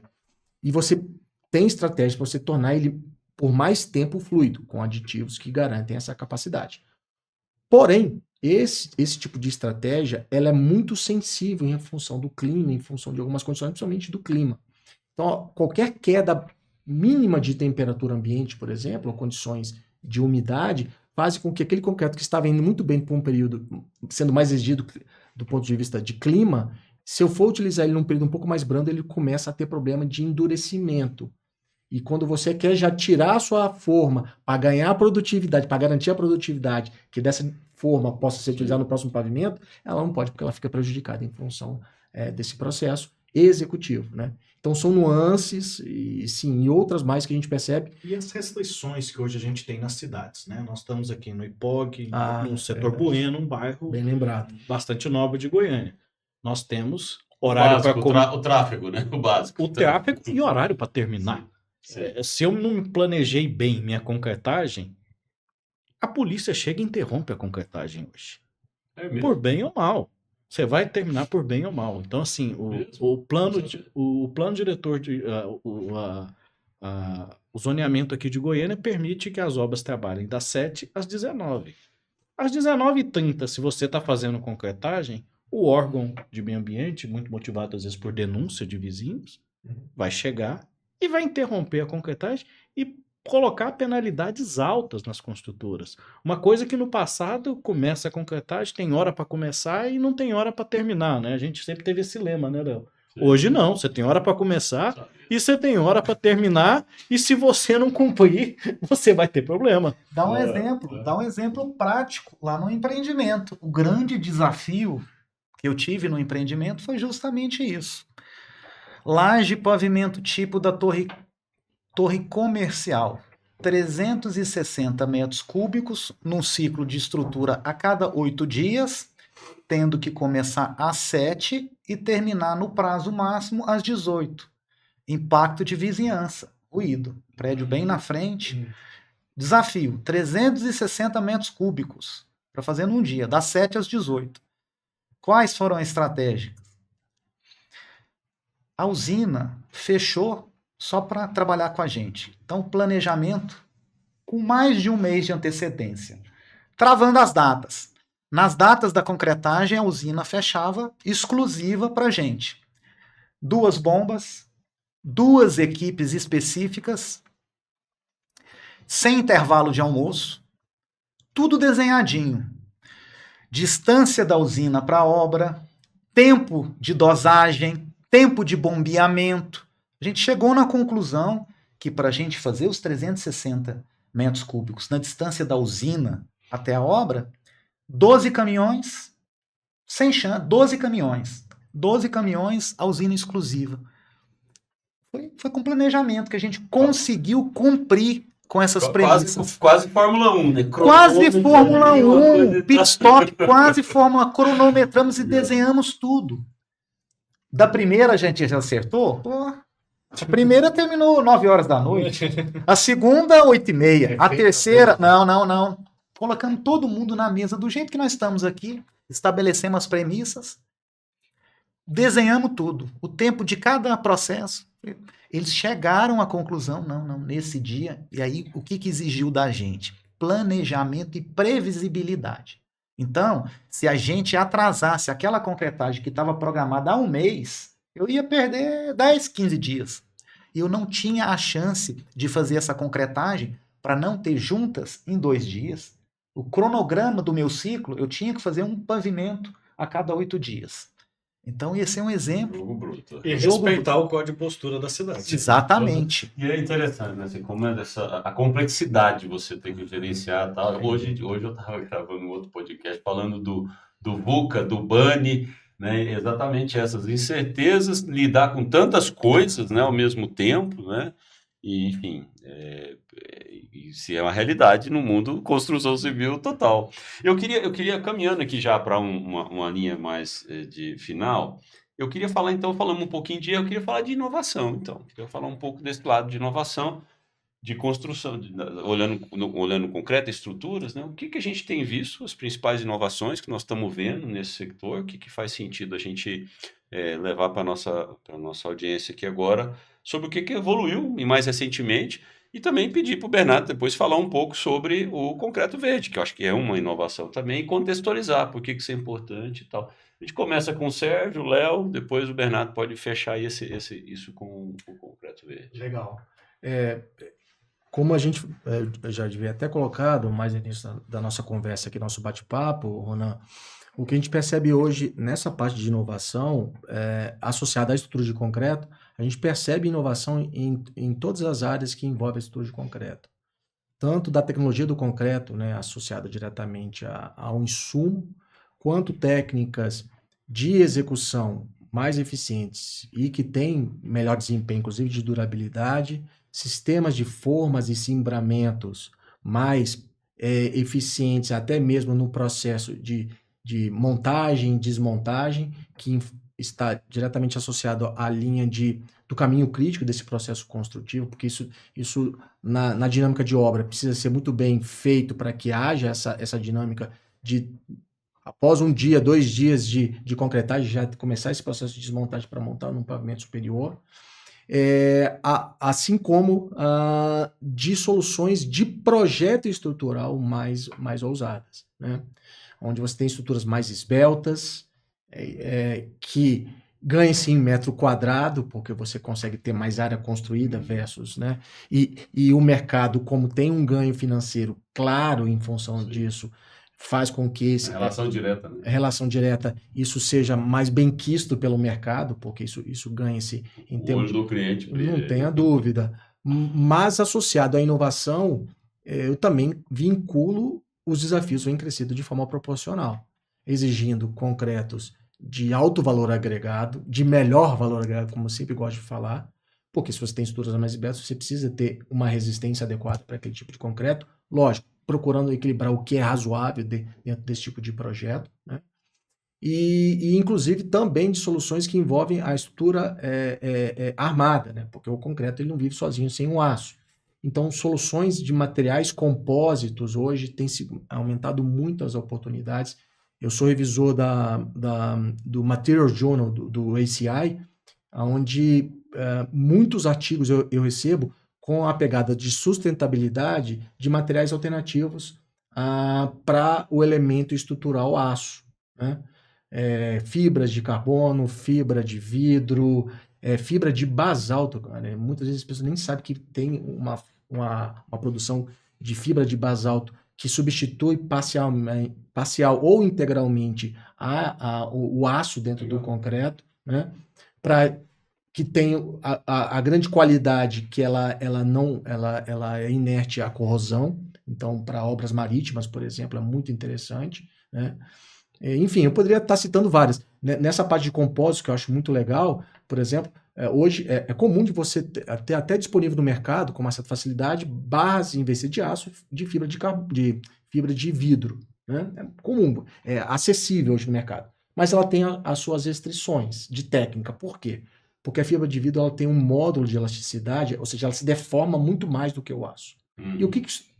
E você tem estratégias para você tornar ele por mais tempo fluido, com aditivos que garantem essa capacidade. Porém, esse tipo de estratégia, ela é muito sensível em função do clima, em função de algumas condições, principalmente do clima. Então, ó, qualquer queda mínima de temperatura ambiente, por exemplo, ou condições de umidade, faz com que aquele concreto que estava indo muito bem por um período, sendo mais exigido do ponto de vista de clima, se eu for utilizar ele num período um pouco mais brando, ele começa a ter problema de endurecimento. E quando você quer já tirar a sua forma para ganhar produtividade, para garantir a produtividade, que dessa forma possa ser utilizada no próximo pavimento, ela não pode, porque ela fica prejudicada em função desse processo executivo, né? Então são nuances e sim, e outras mais que a gente percebe. E as restrições que hoje a gente tem nas cidades, né? Nós estamos aqui no Ipog, no setor verdade. Bueno, um bairro Bem lembrado. bastante nobre de Goiânia. Nós temos horário para O tráfego, né? O básico. o tráfego e horário para terminar. Sim. Se eu não planejei bem minha concretagem, a polícia chega e interrompe a concretagem hoje. É mesmo. Por bem ou mal. Você vai terminar por bem ou mal. Então, assim, o plano diretor, o zoneamento aqui de Goiânia permite que as obras trabalhem das 7 às 19. Às 19h30, se você está fazendo concretagem, o órgão de meio ambiente, muito motivado às vezes por denúncia de vizinhos, vai chegar e vai interromper a concretagem e colocar penalidades altas nas construtoras. Uma coisa que no passado começa a concretagem, tem hora para começar e não tem hora para terminar, né? A gente sempre teve esse lema, né, Léo? Hoje não, você tem hora para começar e você tem hora para terminar, e se você não cumprir, você vai ter problema. Dá um exemplo prático lá no empreendimento. O grande desafio que eu tive no empreendimento foi justamente isso. Laje pavimento tipo da torre comercial, 360 metros cúbicos, num ciclo de estrutura a cada 8 dias, tendo que começar às 7 e terminar no prazo máximo às 18. Impacto de vizinhança, ruído, prédio bem na frente. Desafio, 360 metros cúbicos, para fazer num dia, das 7 às 18. Quais foram as estratégias? A usina fechou só para trabalhar com a gente. Então, planejamento com mais de um mês de antecedência. Travando as datas. Nas datas da concretagem, a usina fechava exclusiva para a gente. 2 bombas, 2 equipes específicas, sem intervalo de almoço, tudo desenhadinho. Distância da usina para a obra, tempo de dosagem, tempo de bombeamento. A gente chegou na conclusão que para a gente fazer os 360 metros cúbicos na distância da usina até a obra, 12 caminhões, sem chance, 12 caminhões, a usina exclusiva. Foi com planejamento que a gente conseguiu cumprir com essas premissas. Quase Fórmula 1, né? Quase Fórmula 1, pit stop, quase Fórmula, cronometramos e desenhamos tudo. Da primeira a gente já acertou? Pô, a primeira terminou 9 horas da noite. A segunda, 8h30. A terceira, não. Colocamos todo mundo na mesa do jeito que nós estamos aqui. Estabelecemos as premissas. Desenhamos tudo. O tempo de cada processo. Eles chegaram à conclusão, não, nesse dia. E aí, o que exigiu da gente? Planejamento e previsibilidade. Então, se a gente atrasasse aquela concretagem que estava programada há um mês, eu ia perder 10, 15 dias. E eu não tinha a chance de fazer essa concretagem para não ter juntas em 2 dias. O cronograma do meu ciclo, eu tinha que fazer um pavimento a cada 8 dias. Então, ia ser um exemplo. Jogo bruto. E respeitar o código de postura da cidade. Exatamente. E é interessante, né? Assim, como a complexidade você tem que gerenciar. Tal. Hoje eu estava gravando um outro podcast falando do VUCA, do BANI, né? Exatamente essas incertezas, lidar com tantas coisas, né, ao mesmo tempo, né? E, enfim, isso é uma realidade no mundo construção civil total. Eu queria caminhando aqui já para uma linha mais de final, eu queria falar, então, falando um pouquinho eu queria falar de inovação, então. Eu queria falar um pouco desse lado de inovação, de construção, olhando concreto, estruturas, né? O que a gente tem visto, as principais inovações que nós estamos vendo nesse setor, o que faz sentido a gente levar para a nossa audiência aqui agora, sobre o que evoluiu, e mais recentemente, e também pedir para o Bernardo depois falar um pouco sobre o concreto verde, que eu acho que é uma inovação também, e contextualizar por que isso é importante e tal. A gente começa com o Sérgio, o Léo, depois o Bernardo pode fechar isso com concreto verde. Legal. Como a gente já devia ter colocado mais no início da nossa conversa aqui, nosso bate-papo, Ronan, o que a gente percebe hoje nessa parte de inovação, associada à estrutura de concreto, a gente percebe inovação em todas as áreas que envolvem a estrutura de concreto. Tanto da tecnologia do concreto, né, associada diretamente ao insumo, quanto técnicas de execução mais eficientes e que têm melhor desempenho, inclusive de durabilidade, sistemas de formas e cimbramentos mais eficientes, até mesmo no processo de montagem e desmontagem, que está diretamente associado à linha do caminho crítico desse processo construtivo, porque isso na dinâmica de obra precisa ser muito bem feito para que haja essa dinâmica de, após 1 dia, 2 dias de concretagem, já começar esse processo de desmontagem para montar num pavimento superior. Assim como de soluções de projeto estrutural mais ousadas, né? Onde você tem estruturas mais esbeltas, que ganha-se em metro quadrado, porque você consegue ter mais área construída versus, né? E o mercado, como tem um ganho financeiro claro em função disso, faz com que Relação direta, né? Relação direta, isso seja mais bem quisto pelo mercado, porque isso ganha-se em termos do cliente. Não tenha dúvida. Mas associado à inovação, eu também vinculo os desafios vêm crescendo de forma proporcional, exigindo concretos de alto valor agregado, de melhor valor agregado, como eu sempre gosto de falar, porque se você tem estruturas mais esbeltas, você precisa ter uma resistência adequada para aquele tipo de concreto, lógico, procurando equilibrar o que é razoável dentro desse tipo de projeto, né? E inclusive também de soluções que envolvem a estrutura armada, né? Porque o concreto ele não vive sozinho sem o aço. Então, soluções de materiais compósitos hoje têm se aumentado muito as oportunidades. Eu sou revisor do Material Journal do ACI, onde muitos artigos eu recebo com a pegada de sustentabilidade de materiais alternativos para o elemento estrutural aço, né? Fibras de carbono, fibra de vidro, fibra de basalto, cara. Muitas vezes as pessoas nem sabem que tem uma produção de fibra de basalto que substitui parcial ou integralmente o aço dentro do concreto, né? Para que tem a grande qualidade que ela é inerte à corrosão. Então, para obras marítimas, por exemplo, é muito interessante, né? Enfim, eu poderia estar citando várias. Nessa parte de compósito, que eu acho muito legal, por exemplo, hoje é comum de você ter até disponível no mercado, com uma certa facilidade, barras em vez de aço, de fibra de vidro, né? É comum, é acessível hoje no mercado. Mas ela tem as suas restrições de técnica. Por quê? Porque a fibra de vidro ela tem um módulo de elasticidade, ou seja, ela se deforma muito mais do que o aço.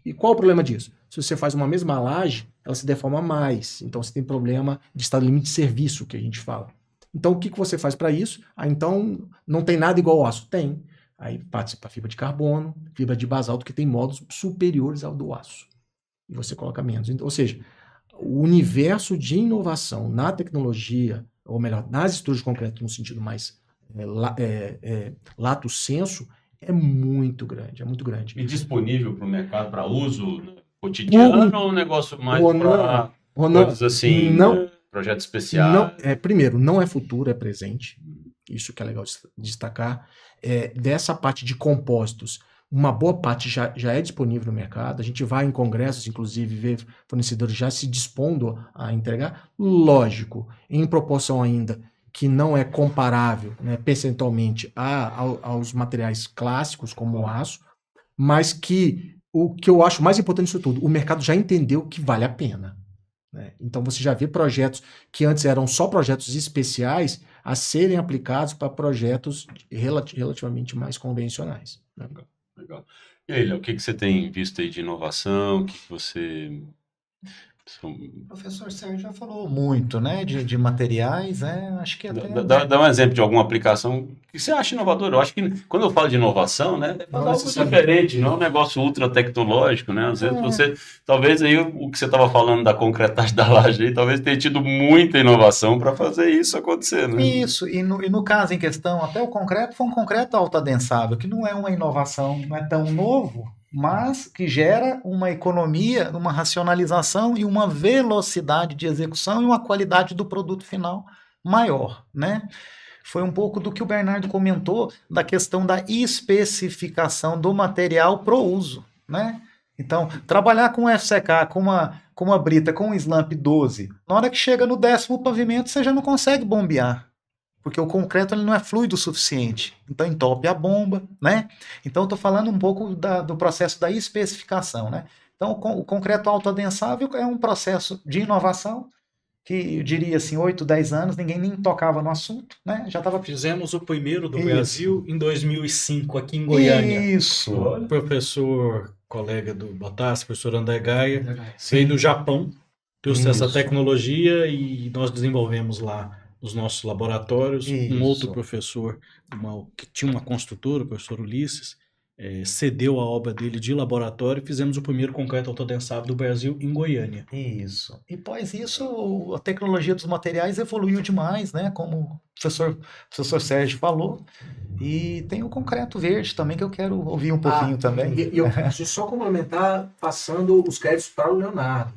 E qual o problema disso? Se você faz uma mesma laje, ela se deforma mais. Então você tem problema de estado limite de serviço, que a gente fala. Então o que você faz para isso? Então não tem nada igual ao aço? Tem. Aí participa a fibra de carbono, fibra de basalto, que tem módulos superiores ao do aço. E você coloca menos. Ou seja, o universo de inovação na tecnologia, ou melhor, nas estruturas de concreto no sentido mais lato sensu, é muito grande, E disponível para o mercado para uso cotidiano ou um negócio mais para coisas assim, projetos especiais? Primeiro, não é futuro, é presente. Isso que é legal destacar. Dessa parte de compósitos, uma boa parte já é disponível no mercado. A gente vai em congressos, inclusive, ver fornecedores já se dispondo a entregar. Lógico, em proporção ainda que não é comparável, né, percentualmente aos materiais clássicos, como o aço, mas que o que eu acho mais importante disso tudo, o mercado já entendeu que vale a pena, né? Então você já vê projetos que antes eram só projetos especiais a serem aplicados para projetos relativamente mais convencionais, né? Legal. E aí, Léo, o que você tem visto aí de inovação? O que você O professor Sérgio já falou muito, né, de materiais, acho que até... Dá um exemplo de alguma aplicação que você acha inovadora. Eu acho que quando eu falo de inovação, né, é fazer algo diferente, não é um negócio ultra tecnológico, né? Às vezes você, talvez aí o que você estava falando da concretagem da laje aí, talvez tenha tido muita inovação para fazer isso acontecer, né? Isso, e no caso em questão, até o concreto foi um concreto autoadensável, que não é uma inovação, não é tão novo, mas que gera uma economia, uma racionalização e uma velocidade de execução e uma qualidade do produto final maior, né? Foi um pouco do que o Bernardo comentou da questão da especificação do material pro uso, né? Então, trabalhar com FCK, com uma brita, com um Slump 12, na hora que chega no 10º pavimento, você já não consegue bombear, porque o concreto ele não é fluido o suficiente. Então, entope a bomba, né? Então, eu estou falando um pouco do processo da especificação, né? Então, o concreto autoadensável é um processo de inovação que, eu diria assim, 8, 10 anos, ninguém nem tocava no assunto, né? Já estava... Fizemos o primeiro do Brasil em 2005, aqui em Goiânia. Isso. O professor, colega do Botassi, professor André Gaia, veio do Japão, trouxe essa tecnologia e nós desenvolvemos lá nos nossos laboratórios. Um outro professor que tinha uma construtora, o professor Ulisses, cedeu a obra dele de laboratório e fizemos o primeiro concreto autoadensável do Brasil em Goiânia. Isso. E após isso, a tecnologia dos materiais evoluiu demais, né? Como o professor Sérgio falou. E tem o concreto verde também, que eu quero ouvir um pouquinho também. E eu preciso só complementar, passando os créditos para o Leonardo.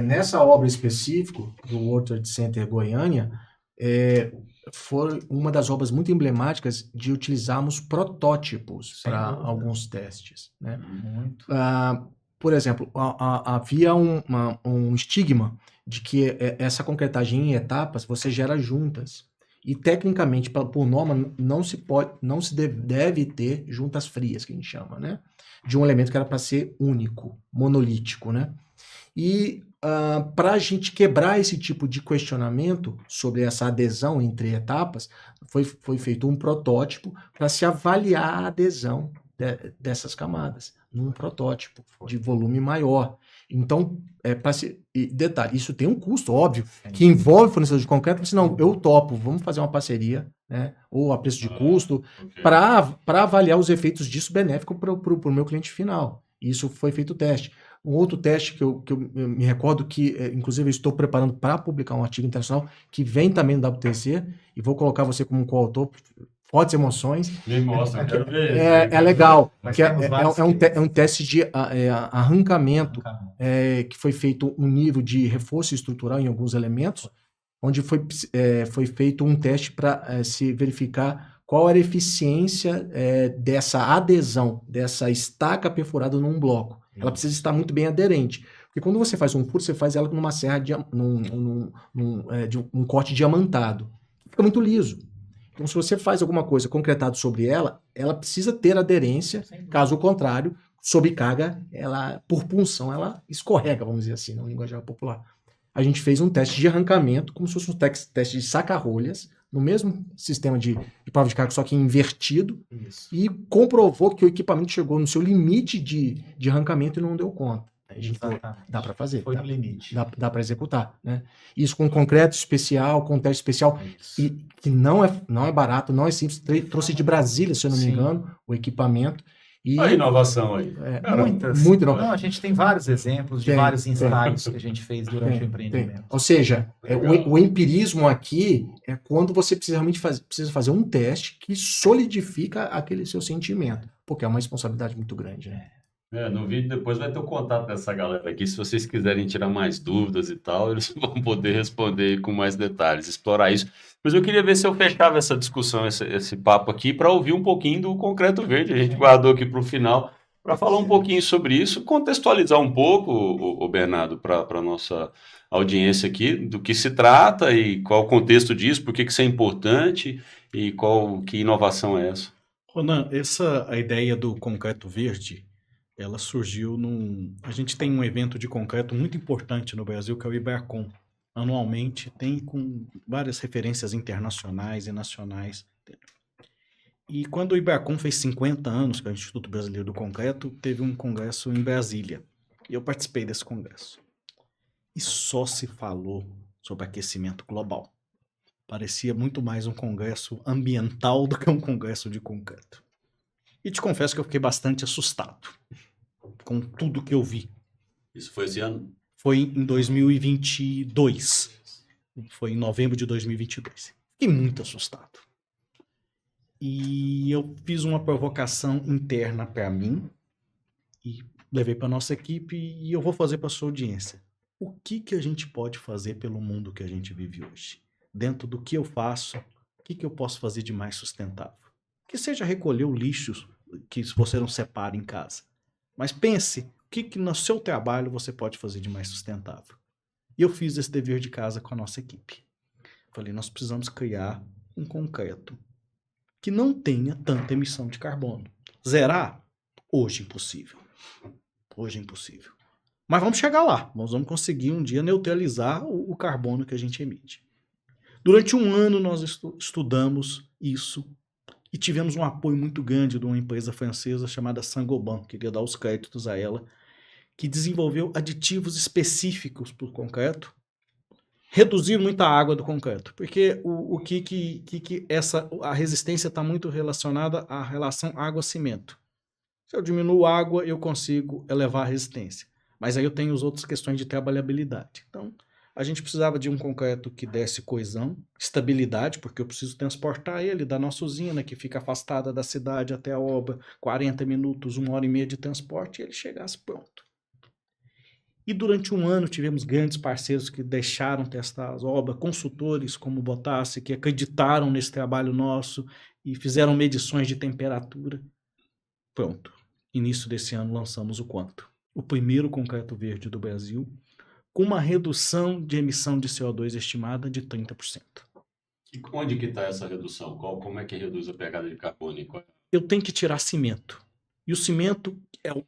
Nessa obra específica do World Trade Center Goiânia, foi uma das obras muito emblemáticas de utilizarmos protótipos para alguns testes, né? Por exemplo, havia um estigma de que essa concretagem em etapas você gera juntas. E tecnicamente, por norma, não se deve ter juntas frias, que a gente chama, né? De um elemento que era para ser único, monolítico, né? E para a gente quebrar esse tipo de questionamento sobre essa adesão entre etapas, foi feito um protótipo para se avaliar a adesão dessas camadas, num protótipo de volume maior. Então, detalhe, isso tem um custo, óbvio, que envolve fornecedor de concreto, mas não, eu topo, vamos fazer uma parceria, né, ou a preço de custo, para avaliar os efeitos disso benéfico para o meu cliente final. Isso foi feito o teste. Um outro teste que eu me recordo que, inclusive, eu estou preparando para publicar um artigo internacional que vem também no WTC, e vou colocar você como coautor, fortes emoções. Me mostra, eu quero ver. É legal, que é um teste de arrancamento, que foi feito um nível de reforço estrutural em alguns elementos, onde foi feito um teste para se verificar qual era a eficiência dessa adesão, dessa estaca perfurada num bloco. Ela precisa estar muito bem aderente. Porque quando você faz um furo, você faz ela numa serra, de um corte diamantado. Fica muito liso. Então, se você faz alguma coisa concretado sobre ela, ela precisa ter aderência. Caso contrário, sob carga, por punção, ela escorrega, vamos dizer assim, na linguagem popular. A gente fez um teste de arrancamento, como se fosse um teste de saca-rolhas, no mesmo sistema de prova de carga, só que invertido, e comprovou que o equipamento chegou no seu limite de arrancamento e não deu conta. A gente falou, dá para fazer, Foi no limite. Dá para executar, né? Isso com concreto especial, com teste especial, e que não é barato, não é simples. Trouxe de Brasília, se eu não me engano, o equipamento. E a inovação aí. Muitas. Muito inovação. Não, a gente tem vários exemplos de vários ensaios que a gente fez durante o empreendimento. Ou seja, o empirismo aqui é quando você precisa fazer um teste que solidifica aquele seu sentimento, porque é uma responsabilidade muito grande, né? No vídeo depois vai ter o contato dessa galera aqui. Se vocês quiserem tirar mais dúvidas e tal, eles vão poder responder com mais detalhes, explorar isso. Mas eu queria ver se eu fechava essa discussão, esse papo aqui, para ouvir um pouquinho do concreto verde. A gente guardou aqui para o final para falar um pouquinho sobre isso, contextualizar um pouco, o Bernardo, para a nossa audiência aqui, do que se trata e qual o contexto disso, por que isso é importante e que inovação é essa. Ronan, a ideia do concreto verde, ela surgiu a gente tem um evento de concreto muito importante no Brasil, que é o Ibercon. Anualmente, tem com várias referências internacionais e nacionais. E quando o Ibercon fez 50 anos, que é o Instituto Brasileiro do Concreto, teve um congresso em Brasília. E eu participei desse congresso. e só se falou sobre aquecimento global. Parecia muito mais um congresso ambiental do que um congresso de concreto. E te confesso que eu fiquei bastante assustado com tudo que eu vi. Isso foi esse ano? Foi em 2022. Foi em novembro de 2022. Fiquei muito assustado. E eu fiz uma provocação interna para mim e levei para nossa equipe e eu vou fazer para sua audiência. O que a gente pode fazer pelo mundo que a gente vive hoje? Dentro do que eu faço, o que eu posso fazer de mais sustentável? Que seja recolher o lixo que você não separa em casa. Mas pense, o que no seu trabalho você pode fazer de mais sustentável? E eu fiz esse dever de casa com a nossa equipe. Falei, nós precisamos criar um concreto que não tenha tanta emissão de carbono. Zerar? Hoje impossível. Hoje impossível. Mas vamos chegar lá. Nós vamos conseguir um dia neutralizar o carbono que a gente emite. Durante um ano nós estudamos isso e tivemos um apoio muito grande de uma empresa francesa chamada Saint-Gobain, queria dar os créditos a ela, que desenvolveu aditivos específicos para o concreto, reduzir muita água do concreto, porque a resistência está muito relacionada à relação água-cimento. Se eu diminuo a água, eu consigo elevar a resistência. Mas aí eu tenho as outras questões de trabalhabilidade. Então, a gente precisava de um concreto que desse coesão, estabilidade, porque eu preciso transportar ele da nossa usina, que fica afastada da cidade até a obra, 40 minutos, 1h30 de transporte, e ele chegasse pronto. E durante um ano tivemos grandes parceiros que deixaram testar as obras, consultores como o Botassi, que acreditaram nesse trabalho nosso e fizeram medições de temperatura. Pronto. Início desse ano lançamos o Quanto, o primeiro concreto verde do Brasil, com uma redução de emissão de CO2 estimada de 30%. E onde que está essa redução? Como é que reduz a pegada de carbono? Eu tenho que tirar cimento. E o cimento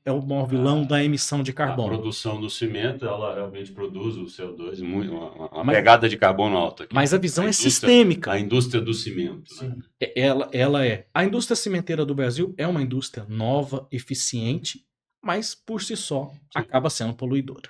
é o maior vilão da emissão de carbono. A produção do cimento, ela realmente produz o CO2, uma pegada de carbono alta. Aqui. Mas a visão é sistêmica. A indústria do cimento. Né? Ela é. A indústria cimenteira do Brasil é uma indústria nova, eficiente, mas por si só acaba sendo poluidora.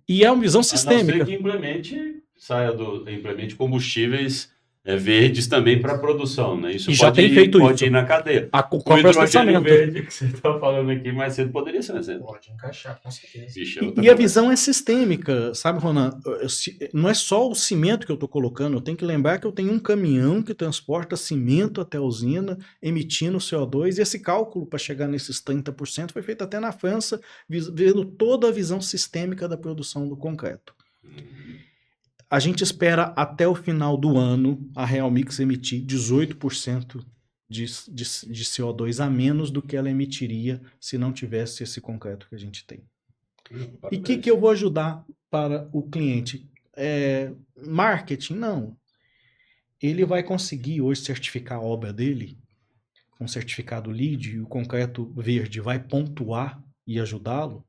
E é uma visão sistêmica. A não ser que implemente combustíveis verdes também para a produção, né? Isso já tem feito pode ir na cadeia. O hidrogênio verde que você está falando aqui mais cedo poderia ser um exemplo. Pode encaixar, com certeza. E a visão é sistêmica, sabe, Ronan? Não é só o cimento que eu estou colocando, eu tenho que lembrar que eu tenho um caminhão que transporta cimento até a usina, emitindo CO2, e esse cálculo para chegar nesses 30% foi feito até na França, vendo toda a visão sistêmica da produção do concreto. A gente espera até o final do ano a Real Mix emitir 18% de CO2 a menos do que ela emitiria se não tivesse esse concreto que a gente tem. E o que eu vou ajudar para o cliente? Marketing? Não. Ele vai conseguir hoje certificar a obra dele com certificado LEED e o concreto verde vai pontuar e ajudá-lo.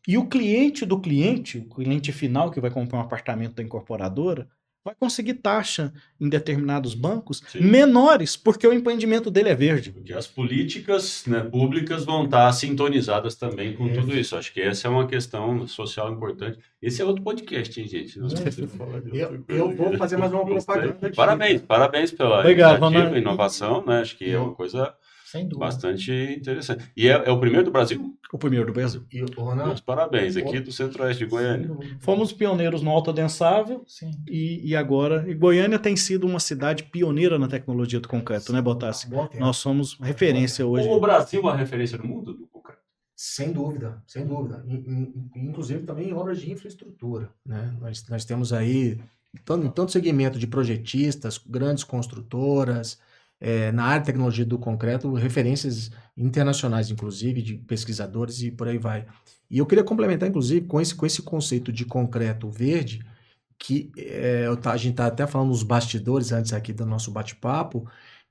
E o cliente do cliente, o cliente final que vai comprar um apartamento da incorporadora, vai conseguir taxa em determinados bancos menores, porque o empreendimento dele é verde. Porque as políticas, né, públicas vão estar sintonizadas também com tudo isso. Acho que essa é uma questão social importante. Esse é outro podcast, hein, gente? Eu vou fazer mais uma propaganda. Parabéns pela iniciativa, inovação, né? Acho que é uma coisa bastante interessante. E é o primeiro do Brasil? O primeiro do Brasil. Meus parabéns, aqui do Centro-Oeste de Goiânia. Fomos pioneiros no autoadensável e agora... E Goiânia tem sido uma cidade pioneira na tecnologia do concreto, né, Botassi? Nós somos referência hoje. O Brasil é uma referência no mundo do concreto? Sem dúvida, sem dúvida. Inclusive também em obras de infraestrutura. Né? Nós temos aí, tanto segmento de projetistas, grandes construtoras... na área de tecnologia do concreto, referências internacionais, inclusive, de pesquisadores e por aí vai. E eu queria complementar, inclusive, com esse conceito de concreto verde, que a gente está até falando nos bastidores antes aqui do nosso bate-papo,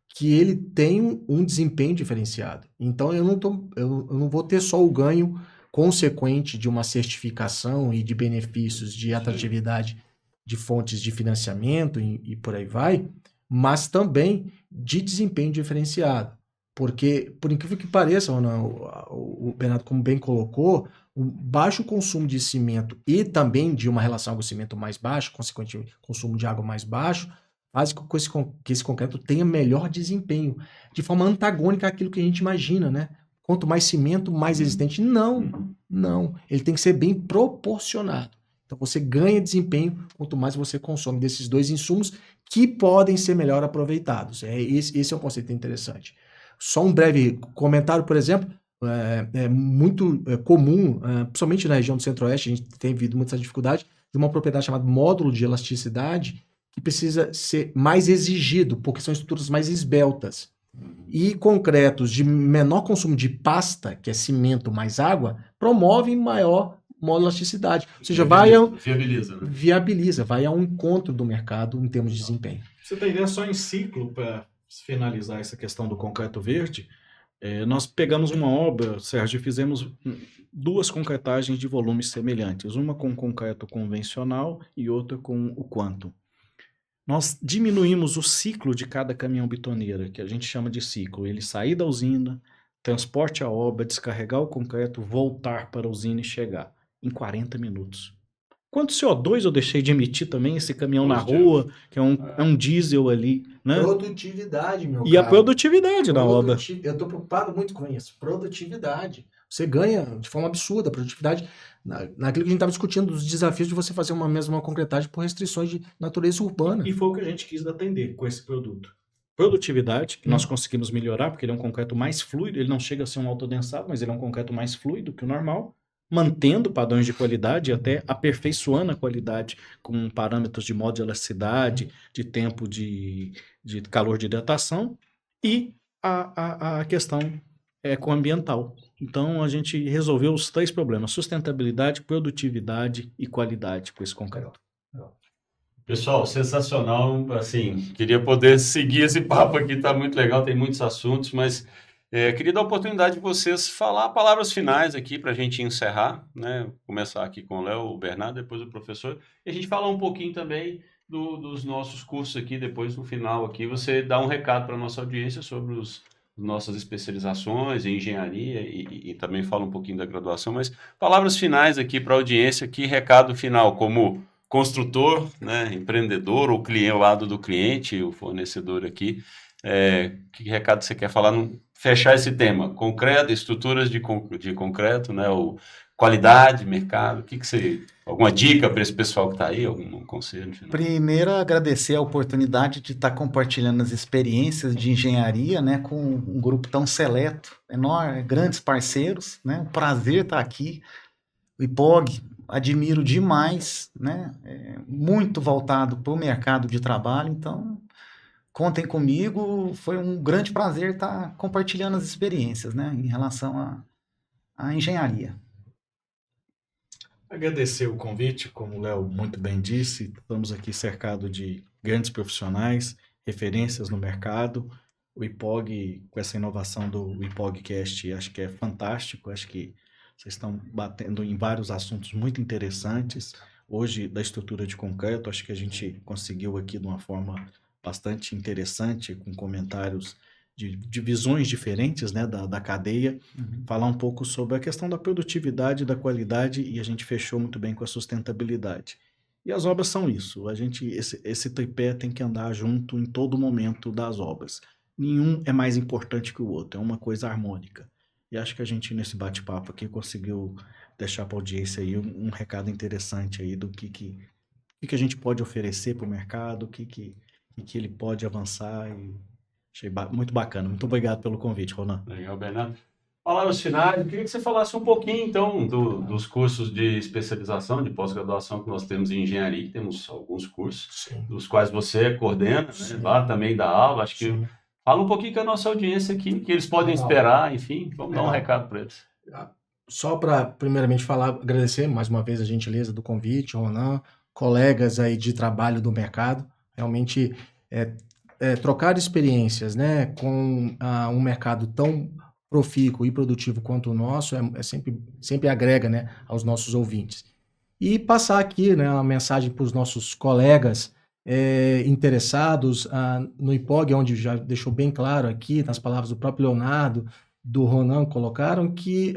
que ele tem um desempenho diferenciado. Então, eu não vou ter só o ganho consequente de uma certificação e de benefícios de atratividade de fontes de financiamento e por aí vai, mas também de desempenho diferenciado. Porque, por incrível que pareça, Ronan, o Bernardo, como bem colocou, o baixo consumo de cimento e também de uma relação com o cimento mais baixo, consequentemente, consumo de água mais baixo, faz com que esse concreto tenha melhor desempenho, de forma antagônica àquilo que a gente imagina, né? Quanto mais cimento, mais resistente. Não. Ele tem que ser bem proporcionado. Então você ganha desempenho quanto mais você consome desses dois insumos que podem ser melhor aproveitados. Esse é um conceito interessante. Só um breve comentário, por exemplo, é muito comum, principalmente na região do Centro-Oeste, a gente tem visto muita dificuldade, de uma propriedade chamada módulo de elasticidade, que precisa ser mais exigido, porque são estruturas mais esbeltas. E concretos de menor consumo de pasta, que é cimento mais água, promovem maior elasticidade. Ou seja, viabiliza, vai ao encontro do mercado em termos de desempenho. Você tem ideia, só em ciclo, para finalizar essa questão do concreto verde, nós pegamos uma obra, Sérgio, e fizemos 2 concretagens de volumes semelhantes, uma com concreto convencional e outra com o Quantum. Nós diminuímos o ciclo de cada caminhão bitoneira, que a gente chama de ciclo. Ele sair da usina, transporte a obra, descarregar o concreto, voltar para a usina e chegar em 40 minutos. Quanto CO2 eu deixei de emitir também, esse caminhão na rua, que é um diesel ali, né? Produtividade, meu E a produtividade da obra. Eu estou preocupado muito com isso. Produtividade. Você ganha de forma absurda a produtividade naquilo que a gente estava discutindo, dos desafios de você fazer uma mesma concretagem por restrições de natureza urbana. E foi o que a gente quis atender com esse produto. Produtividade, que nós conseguimos melhorar, porque ele é um concreto mais fluido, ele não chega a ser um autodensado, mas ele é um concreto mais fluido que o normal, mantendo padrões de qualidade e até aperfeiçoando a qualidade com parâmetros de modo de elasticidade, de tempo de calor de hidratação e a questão ecoambiental. Então, a gente resolveu os 3 problemas: sustentabilidade, produtividade e qualidade com esse concreto. Pessoal, sensacional. Assim, queria poder seguir esse papo aqui, tá muito legal, tem muitos assuntos, mas queria dar a oportunidade de vocês falar palavras finais aqui para a gente encerrar, né? Começar aqui com o Léo, o Bernardo, depois o professor, e a gente falar um pouquinho também dos nossos cursos aqui, depois no final aqui, você dá um recado para a nossa audiência sobre nossas especializações em engenharia e também fala um pouquinho da graduação, mas palavras finais aqui para a audiência, que recado final como construtor, né, empreendedor, o lado do cliente, o fornecedor aqui, que recado você quer falar, fechar esse tema, concreto, estruturas de concreto, né, qualidade, mercado, que você, alguma dica para esse pessoal que está aí, algum conselho? Primeiro, agradecer a oportunidade de estar compartilhando as experiências de engenharia, né, com um grupo tão seleto, enorme, grandes parceiros, né, um prazer estar aqui. O IPOG, admiro demais, né, muito voltado para o mercado de trabalho, então contem comigo, foi um grande prazer estar compartilhando as experiências, né, em relação à engenharia. Agradecer o convite, como o Léo muito bem disse, estamos aqui cercados de grandes profissionais, referências no mercado. O IPOG, com essa inovação do IPOGcast, acho que é fantástico, acho que vocês estão batendo em vários assuntos muito interessantes. Hoje, da estrutura de concreto, acho que a gente conseguiu aqui de uma forma bastante interessante, com comentários de visões diferentes, né, da cadeia, falar um pouco sobre a questão da produtividade, da qualidade, e a gente fechou muito bem com a sustentabilidade. E as obras são isso, esse tripé tem que andar junto em todo momento das obras. Nenhum é mais importante que o outro, é uma coisa harmônica. E acho que a gente, nesse bate-papo aqui, conseguiu deixar para a audiência aí um recado interessante aí do que a gente pode oferecer para o mercado, o que ele pode avançar, e achei muito bacana. Muito obrigado pelo convite, Ronan. Legal, Bernardo. Palavras finais, eu queria que você falasse um pouquinho, então, dos cursos de especialização, de pós-graduação que nós temos em engenharia. Temos alguns cursos, dos quais você coordena, né? Lá também dá aula. Acho que fala um pouquinho com a nossa audiência aqui, que eles podem esperar, enfim, vamos dar um recado para eles. Só para, primeiramente, agradecer mais uma vez a gentileza do convite, Ronan, colegas aí de trabalho do mercado. Realmente, trocar experiências, né, com um mercado tão profícuo e produtivo quanto o nosso sempre agrega, né, aos nossos ouvintes. E passar aqui, né, uma mensagem para os nossos colegas interessados no IPOG, onde já deixou bem claro aqui, nas palavras do próprio Leonardo, do Ronan, colocaram que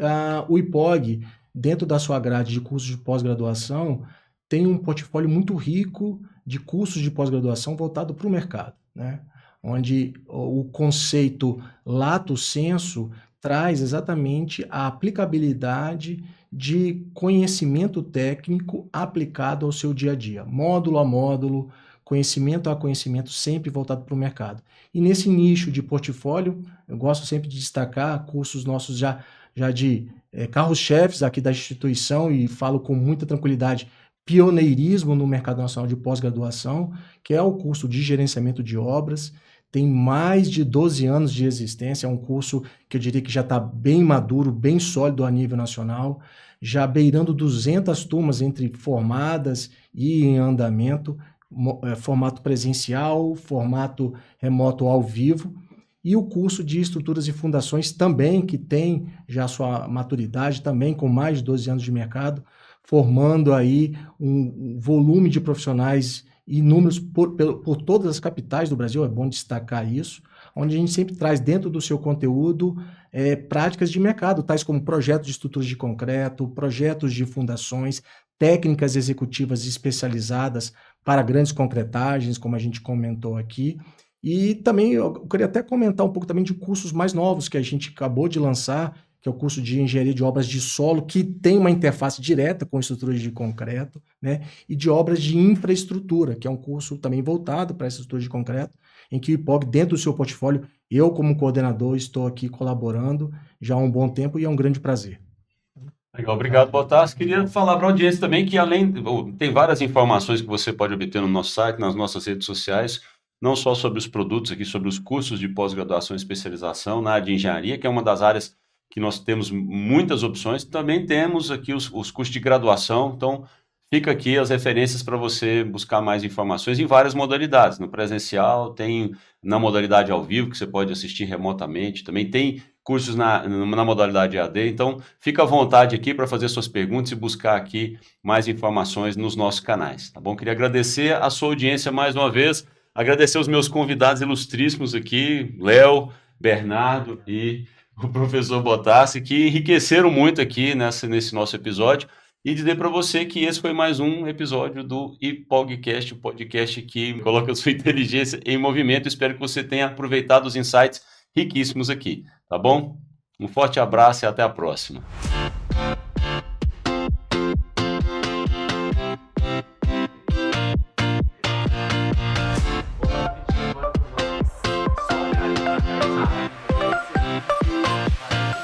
o IPOG, dentro da sua grade de cursos de pós-graduação, tem um portfólio muito rico de cursos de pós-graduação voltado para o mercado, né? Onde o conceito lato sensu traz exatamente a aplicabilidade de conhecimento técnico aplicado ao seu dia a dia, módulo a módulo, conhecimento a conhecimento, sempre voltado para o mercado. E nesse nicho de portfólio, eu gosto sempre de destacar cursos nossos já de carros-chefes aqui da instituição, e falo com muita tranquilidade, pioneirismo no mercado nacional de pós-graduação, que é o curso de gerenciamento de obras. Tem mais de 12 anos de existência, é um curso que eu diria que já está bem maduro, bem sólido a nível nacional, já beirando 200 turmas entre formadas e em andamento, formato presencial, formato remoto ao vivo, e o curso de estruturas e fundações também, que tem já sua maturidade, também com mais de 12 anos de mercado, formando aí um volume de profissionais inúmeros por todas as capitais do Brasil, é bom destacar isso, onde a gente sempre traz dentro do seu conteúdo práticas de mercado, tais como projetos de estruturas de concreto, projetos de fundações, técnicas executivas especializadas para grandes concretagens, como a gente comentou aqui. E também eu queria até comentar um pouco também de cursos mais novos que a gente acabou de lançar, que é o curso de Engenharia de Obras de Solo, que tem uma interface direta com estruturas de concreto, né? E de obras de infraestrutura, que é um curso também voltado para essa estrutura de concreto, em que o IPOG, dentro do seu portfólio, eu como coordenador estou aqui colaborando já há um bom tempo e é um grande prazer. Legal, obrigado, Bottas. Queria falar para a audiência também que tem várias informações que você pode obter no nosso site, nas nossas redes sociais, não só sobre os produtos aqui, sobre os cursos de pós-graduação e especialização na área de engenharia, que é uma das áreas que nós temos muitas opções, também temos aqui os cursos de graduação, então fica aqui as referências para você buscar mais informações em várias modalidades, no presencial, tem na modalidade ao vivo, que você pode assistir remotamente, também tem cursos na modalidade EAD, então fica à vontade aqui para fazer suas perguntas e buscar aqui mais informações nos nossos canais, tá bom? Queria agradecer a sua audiência mais uma vez, agradecer os meus convidados ilustríssimos aqui, Léo, Bernardo e o professor Bottas, que enriqueceram muito aqui nesse nosso episódio, e dizer para você que esse foi mais um episódio do IPOGcast, o podcast que coloca a sua inteligência em movimento. Espero que você tenha aproveitado os insights riquíssimos aqui, tá bom? Um forte abraço e até a próxima.